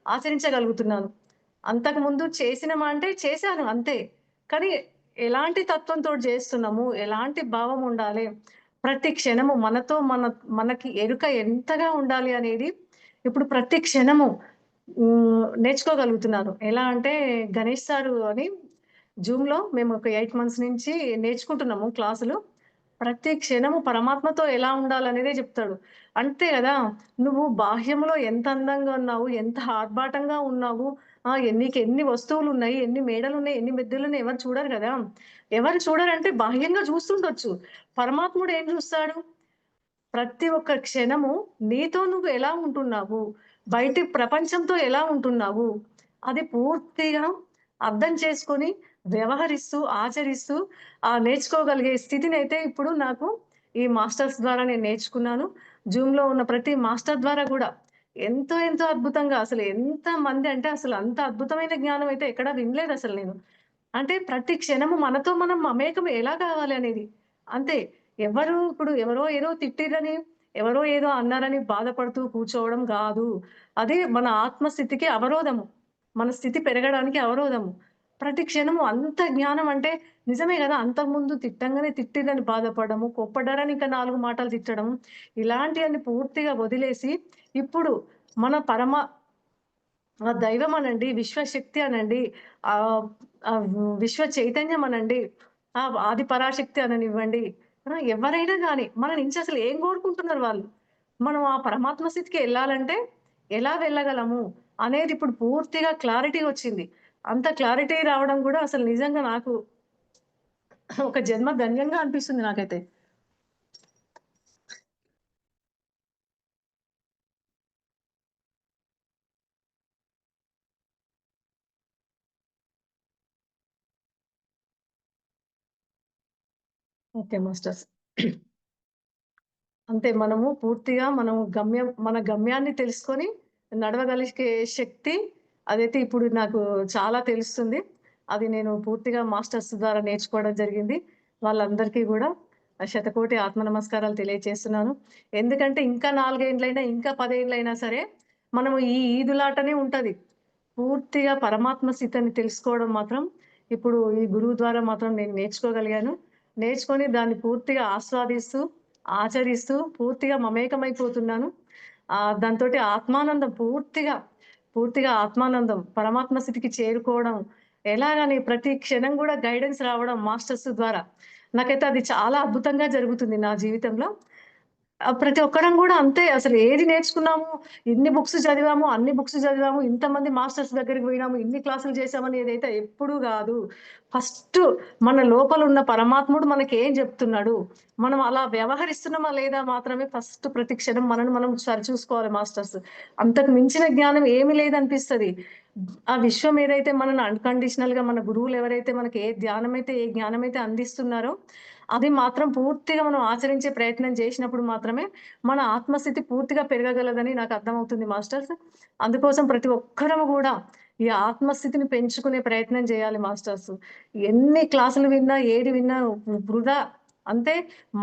ఆచరించగలుగుతున్నాను. అంతకుముందు చేసినమా అంటే చేశాను అంతే. కానీ ఎలాంటి తత్వంతోటి జేస్తున్నాము, ఎలాంటి భావం ఉండాలి, ప్రతి క్షణము మనకి ఎరుక ఎంతగా ఉండాలి అనేది ఇప్పుడు ప్రతి క్షణము నేర్చుకోగలుగుతున్నాను. ఎలా అంటే గణేష్ సారు అని జూమ్‌లో మేము ఒక 8 మంత్స్ నుంచి నేర్చుకుంటున్నాము క్లాసులు. ప్రతి క్షణము పరమాత్మతో ఎలా ఉండాలనేదే జెప్తాడు. అంతే గదా! నువ్వు బాహ్యంలో ఎంత అందంగా ఉన్నావు, ఎంత ఆర్భాటంగా ఉన్నావు, నీకెన్ని వస్తువులున్నాయి, ఎన్ని మేడలున్నాయి, ఎన్ని మిద్దెలున్నాయి ఎవరు చూడరు గదా! ఎవరు చూడరంటే బాహ్యంగా చూస్తుండొచ్చు. పరమాత్ముడు ఏం జూస్తాడు? ప్రతి ఒక్క క్షణము నీతో నువ్వు ఎలా ఉంటున్నావు? బయటి ప్రపంచంతో ఎలా ఉంటున్నావు? అది పూర్తిగా అర్థం చేసుకొని, వ్యవహరిస్తూ, ఆచరిస్తూ నేర్చుకోగలిగే స్థితినైతే ఇప్పుడు నాకు ఈ మాస్టర్స్ ద్వారా నేను నేర్చుకున్నాను. జూమ్‌లో ఉన్న ప్రతి మాస్టర్ ద్వారా గూడా ఎంతో ఎంతో అద్భుతంగా అసలు ఎంతమంది అంటే అసలు అంత అద్భుతమైన జ్ఞానం అయితే ఎక్కడా వినలేదసలు నేను. అంటే ప్రతి క్షణము మనతో మనం మమేకం ఎలా కావాలి అనేది. అంతే. ఇప్పుడు ఎవరో ఏదో తిట్టిర్రని, ఎవరో ఏదో అన్నారని బాధపడుతూ కూర్చోవడం గాదు. అది మన ఆత్మస్థితికి అవరోధము. మన స్థితి పెరగడానికి అవరోధము. ప్రతి క్షణము అంత జ్ఞానం అంటే నిజమే గదా! అంతకుముందు తిట్టంగానే తిట్టిర్రని బాధపడము, కోప్పడ్డారని ఇంకా 4 మాటలు తిట్టడం, ఇలాంటియన్ని పూర్తిగా వదిలేసి, ఇప్పుడు మన దైవం అనండి, విశ్వశక్తి అనండి, ఆహ్, ఆహ్, విశ్వ చైతన్యం అనండి, ఆది పరాశక్తి అననివ్వండి, ఎవరైనా గాని మన నుంచి అసలు ఏం కోరుకుంటున్నారు వాళ్ళు? మనం ఆ పరమాత్మ స్థితికి ఎళ్ళాలంటే ఎలా వెళ్ళగలము అనేది ఇప్పుడు పూర్తిగా క్లారిటీ వచ్చింది. అంత క్లారిటీ రావడం గూడా అసలు నిజంగా నాకు ఒక జన్మ ధన్యంగా అనిపిస్తుంది నాకైతే. Okay masters. అంతే మనము పూర్తిగా మన గమ్యాన్ని తెలుసుకొని నడవగలిగే శక్తి అదైతే ఇప్పుడు నాకు చాలా తెలుస్తుంది. అది నేను పూర్తిగా మాస్టర్స్ ద్వారా నేర్చుకోవడం జరిగింది. వాళ్ళందరికీ గూడా శతకోటి ఆత్మ నమస్కారాలు తెలియజేస్తున్నాను. ఎందుకంటే ఇంకా 4 ఏండ్లైనా, ఇంకా 10 ఏండ్లైనా సరే మనము ఈ ఈదులాటనే ఉంటది. పూర్తిగా పరమాత్మ స్థితిని తెలుసుకోవడం మాత్రం ఇప్పుడు ఈ గురువు ద్వారా మాత్రం నేను నేర్చుకోగలిగాను. నేర్చుకొని దాన్ని పూర్తిగా ఆస్వాదిస్తూ, ఆచరిస్తూ పూర్తిగా మమేకమైపోతున్నాను. దాంతోటి ఆత్మానందం పూర్తిగా ఆత్మానందం, పరమాత్మ స్థితికి చేరుకోవడం, ఎలాగని ప్రతి క్షణం గూడా గైడెన్స్ రావడం మాస్టర్స్ ద్వారా. నాకైతే అది చాలా అద్భుతంగా జరుగుతుంది నా జీవితంలో. ప్రతి ఒక్కరం గూడా అంతే. అసలు ఏది నేర్చుకున్నాము, అన్ని బుక్స్ చదివాము, ఇంతమంది మాస్టర్స్ దగ్గరికి పోయినాము, ఇన్ని క్లాసులు చేశామని ఏదైతే ఎప్పుడూ గాదు. ఫస్టు మన లోపలున్న పరమాత్ముడు మనకేం జెప్తున్నాడు, మనం అలా వ్యవహరిస్తున్నామా లేదా మాత్రమే ఫస్ట్ ప్రతి క్షణం మనను మనం సరిచూసుకోవాలి మాస్టర్స్. అంతకు మించిన జ్ఞానం ఏమి లేదనిపిస్తది. ఆ విశ్వం ఏదైతే మనని అన్‌కండిషనల్‌గా మన గురువులెవరైతే మనకి ఏ జ్ఞానమైతే అందిస్తున్నారో అది మాత్రం పూర్తిగా మనం ఆచరించే ప్రయత్నం చేసినప్పుడు మాత్రమే, మన ఆత్మస్థితి పూర్తిగా పెరగగలదని నాకు అర్థమవుతుంది మాస్టర్స్. అందుకోసం ప్రతి ఒక్కరము గూడా ఈ ఆత్మస్థితిని పెంచుకునే ప్రయత్నం చేయాలి మాస్టర్స్. ఎన్ని క్లాసులు విన్నా, ఏది విన్నా వృధా. అంటే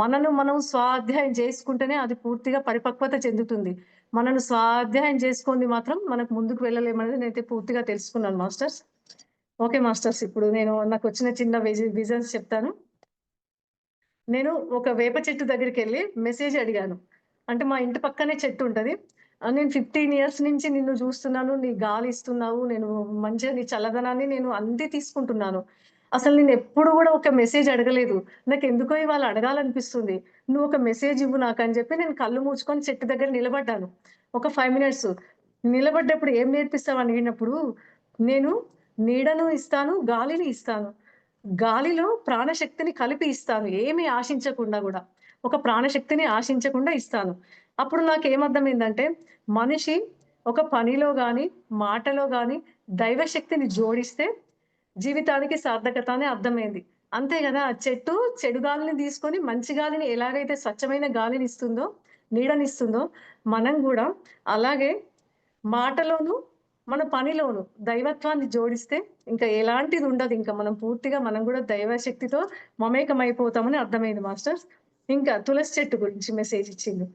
మనను మనం స్వాధ్యాయం చేసుకుంటేనే అది పూర్తిగా పరిపక్వత చెందుతుంది. మనను స్వాధ్యాయం చేసుకుంది మాత్రం మనకు ముందుకు వెళ్ళలేమనేది నేనైతే పూర్తిగా తెలుసుకున్నాను మాస్టర్స్. Okay masters. ఇప్పుడు నాకొచ్చిన చిన్న విజన్స్ చెప్తాను. నేను ఒక వేప చెట్టు దగ్గరికెళ్ళి మెసేజ్ అడిగాను. అంటే మా ఇంటి పక్కనే చెట్టుంటది. నేను 15 ఇయర్స్ నుంచి నిన్ను జూస్తున్నాను. నీ గాలిస్తున్నావు. నేను మంచిగా నీ చల్లదనాన్ని నేను అంది తీసుకుంటున్నాను. అసలు నేనెప్పుడు గూడా ఒక మెసేజ్ అడగలేదు. నాకెందుకో ఇవాళ అడగాలనిపిస్తుంది. నువ్వొక మెసేజ్ ఇవ్వు నాకని జెప్పి నేను కళ్ళు మూసుకొని చెట్టు దగ్గర నిలబడ్డాను. ఒక 5 మినిట్స్. నిలబడ్డప్పుడు ఏం నేర్పిస్తావని అడిగినప్పుడు, నేను నీడను ఇస్తాను, గాలిని ఇస్తాను. గాలిలో ప్రాణశక్తిని కలిపి ఇస్తాను. ఏమి ఆశించకుండా గూడా. ఒక ప్రాణశక్తిని ఆశించకుండా ఇస్తాను. అప్పుడు నాకేమర్థమైందంటే, మనిషి ఒక పనిలో గాని, మాటలో గాని దైవశక్తిని జోడిస్తే జీవితానికి సార్థకత అని అర్థమైంది. అంతే గదా! ఆ చెట్టు చెడు గాలిని తీసుకొని మంచి గాలిని ఎలాగైతే స్వచ్ఛమైన గాలినిస్తుందో, నీడనిస్తుందో, మనం గూడా అలాగే మాటలోను, మన పనిలోను దైవత్వాన్ని జోడిస్తే ఇంకా ఎలాంటిదుండదు. ఇంక మనం గూడా దైవశక్తితో మమేకమైపోతామని అర్థమైంది మాస్టర్స్. ఇంకా తులసి చెట్టు గురించి మెసేజ్ ఇచ్చింది.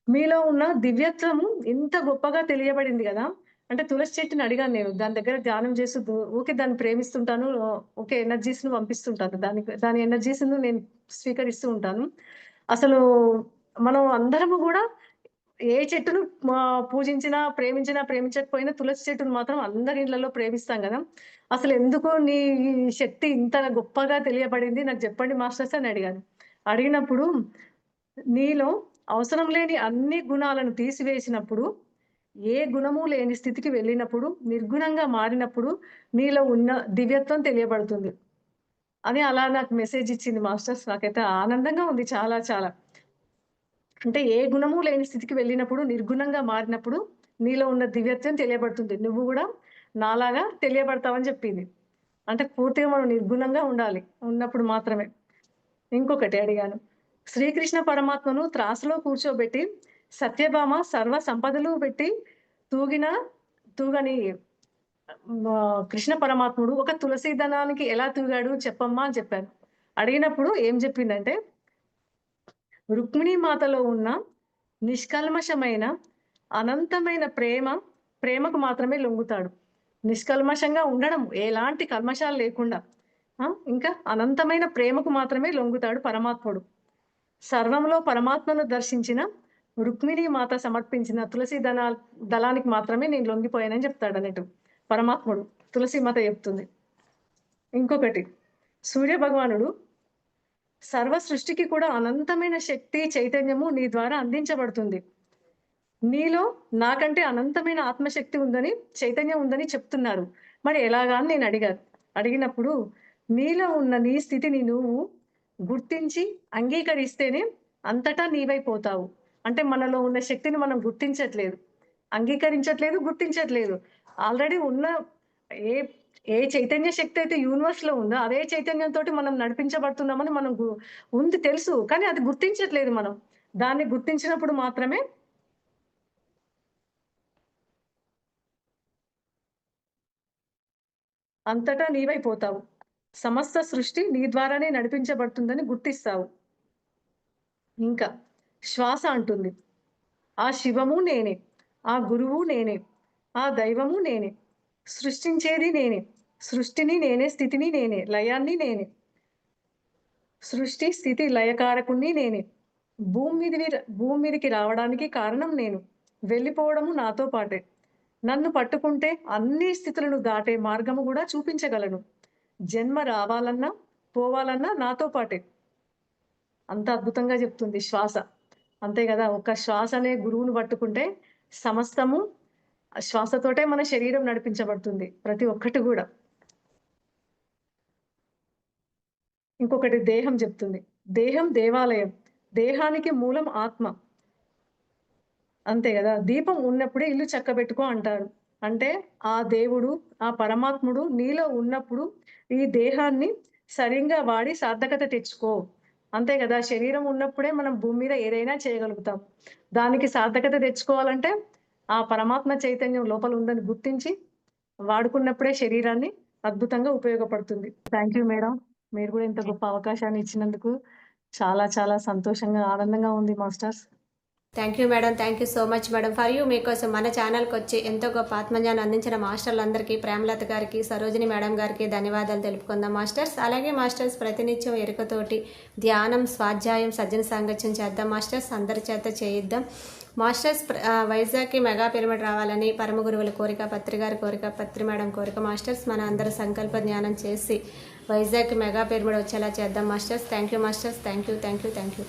మీలో ఉన్న దివ్యత్వము ఇంత గొప్పగా తెలియబడింది గదా! అంటే తులసి చెట్టుని అడిగాను నేను. దాని దగ్గర ధ్యానం చేస్తూ ఊకే దాన్ని ప్రేమిస్తుంటాను. ఊకే ఎనర్జీస్‌ని పంపిస్తుంటాను. దాని ఎనర్జీస్‌ని నేను స్వీకరిస్తూ ఉంటాను. అసలు మనం అందరము గూడా ఏ చెట్టును పూజించినా, ప్రేమించకపోయినా తులసి చెట్టును మాత్రం అందరి ఇళ్లలో ప్రేమిస్తాం గదా! అసలెందుకు నీ ఈ శక్తి ఇంత గొప్పగా తెలియబడింది నాకు జెప్పండి మాస్టర్స్ అని అడిగాను. అడిగినప్పుడు నీలో అవసరం లేని అన్ని గుణాలను తీసివేసినప్పుడు, ఏ గుణము లేని స్థితికి వెళ్ళినప్పుడు, నిర్గుణంగా మారినప్పుడు నీలో ఉన్న దివ్యత్వం తెలియబడుతుంది. అని అలా నాకు మెసేజ్ ఇచ్చింది మాస్టర్స్. నాకైతే ఆనందంగా ఉంది చాలా చాలా. అంటే ఏ గుణము లేని స్థితికి వెళ్ళినప్పుడు, నిర్గుణంగా మారినప్పుడు నీలో ఉన్న దివ్యత్వం తెలియబడుతుంది. నువ్వు గూడా నాలాగా తెలియబడతావని జెప్పింది. అంటే పూర్తిగా మనం నిర్గుణంగా ఉండాలి. ఉన్నప్పుడు మాత్రమే. ఇంకొకటి అడిగాను. శ్రీకృష్ణ పరమాత్మను త్రాసులో కూర్చోబెట్టి సత్యభామ సర్వ సంపదలు పెట్టి తూగిన తూగని కృష్ణ పరమాత్ముడు ఒక తులసి దళానికి ఎలా తూగాడు చెప్పమ్మా అని చెప్పాను. అడిగినప్పుడు ఏం చెప్పిందంటే, రుక్మిణీ మాతలో ఉన్న నిష్కల్మషమైన అనంతమైన ప్రేమకు మాత్రమే లొంగుతాడు. నిష్కల్మషంగా ఉండడం, ఎలాంటి కల్మషాలు లేకుండా ఇంకా అనంతమైన ప్రేమకు మాత్రమే లొంగుతాడు పరమాత్ముడు. సర్వంలో పరమాత్మను దర్శించిన రుక్మిణీ మాత సమర్పించిన తులసి దళానికి మాత్రమే నేను లొంగిపోయానని చెప్తాడు అన్నట్టు పరమాత్ముడు. తులసి మాత చెప్తుంది. ఇంకొకటి, సూర్య భగవానుడు సర్వ సృష్టికి కూడా అనంతమైన శక్తి చైతన్యము నీ ద్వారా అందించబడుతుంది. నీలో నాకంటే అనంతమైన ఆత్మశక్తి ఉందని, చైతన్యం ఉందని చెప్తున్నారు. మరి ఎలాగా అని నేను అడిగినప్పుడు, నీలో ఉన్న నీ స్థితిని నువ్వు గుర్తించి అంగీకరిస్తేనే అంతటా నీవైపోతావు. అంటే మనలో ఉన్న శక్తిని మనం గుర్తించట్లేదు, అంగీకరించట్లేదు, గుర్తించట్లేదు. ఆల్రెడీ ఉన్న ఏ ఏ చైతన్య శక్తి అయితే యూనివర్స్ లో ఉందో అదే చైతన్యంతో మనం నడిపించబడుతున్నామని మనం ఉంది తెలుసు, కానీ అది గుర్తించట్లేదు. మనం దాన్ని గుర్తించినప్పుడు మాత్రమే అంతటా నీవైపోతావు. సమస్త సృష్టి నీ ద్వారానే నడిపించబడుతుందని గుర్తిస్తావు. ఇంకా శ్వాస అంటుంది, ఆ శివము నేనే, ఆ గురువు నేనే, ఆ దైవము నేనే, సృష్టించేది నేనే, సృష్టిని నేనే, స్థితిని నేనే, లయాన్ని నేనే, సృష్టి స్థితి లయకారకుణ్ణి నేనే, భూమి మీదకి రావడానికి కారణం నేను, వెళ్ళిపోవడము నాతో పాటే, నన్ను పట్టుకుంటే అన్ని స్థితులను దాటే మార్గము కూడా చూపించగలను, జన్మ రావాలన్నా పోవాలన్నా నాతో పాటే. అంత అద్భుతంగా చెప్తుంది శ్వాస. అంతే కదా, ఒక శ్వాస అనే గురువును పట్టుకుంటే సమస్తము శ్వాసతోటే మన శరీరం నడిపించబడుతుంది, ప్రతి ఒక్కటి కూడా. ఇంకొకటి దేహం చెప్తుంది, దేహం దేవాలయం, దేహానికి మూలం ఆత్మ. అంతే కదా, దీపం ఉన్నప్పుడే ఇల్లు చక్కబెట్టుకో అంటారు. అంటే ఆ దేవుడు, ఆ పరమాత్ముడు నీలో ఉన్నప్పుడు ఈ దేహాన్ని సరిగ్గా వాడి సార్థకత తెచ్చుకో. అంతే కదా, శరీరం ఉన్నప్పుడే మనం భూమి మీద ఏదైనా చేయగలుగుతాం. దానికి సార్థకత తెచ్చుకోవాలంటే ఆ పరమాత్మ చైతన్యం లోపల ఉందని గుర్తించి వాడుకున్నప్పుడే శరీరాన్ని అద్భుతంగా ఉపయోగపడుతుంది. Thank you madam. మీరు కూడా ఇంత గొప్ప అవకాశాన్ని ఇచ్చినందుకు చాలా చాలా సంతోషంగా, ఆనందంగా ఉంది masters. Thank you madam, thank you so much madam. For you మీకోసం మన ఛానల్కి వచ్చి ఎంతో గొప్ప ఆత్మజ్ఞానం అందించిన మాస్టర్లందరికీ, ప్రేమలత గారికి, సరోజిని మేడం గారికి ధన్యవాదాలు తెలుపుకుందాం మాస్టర్స్. అలాగే మాస్టర్స్ ప్రతినిత్యం ఎరుకతోటి ధ్యానం, స్వాధ్యాయం, సజ్జన సాంగత్యం చేద్దాం మాస్టర్స్, అందరి చేత చేయిద్దాం మాస్టర్స్. వైజాగ్కి మెగా పిరమిడ్ రావాలని పరమ గురువుల కోరిక, పత్రి గారి కోరిక, పత్రి మేడం కోరిక మాస్టర్స్. మన అందరూ సంకల్ప జ్ఞానం చేసి వైజాగ్కి మెగా పిరమిడ్ వచ్చేలా చేద్దాం masters. Thank you masters, thank you, thank you, thank you.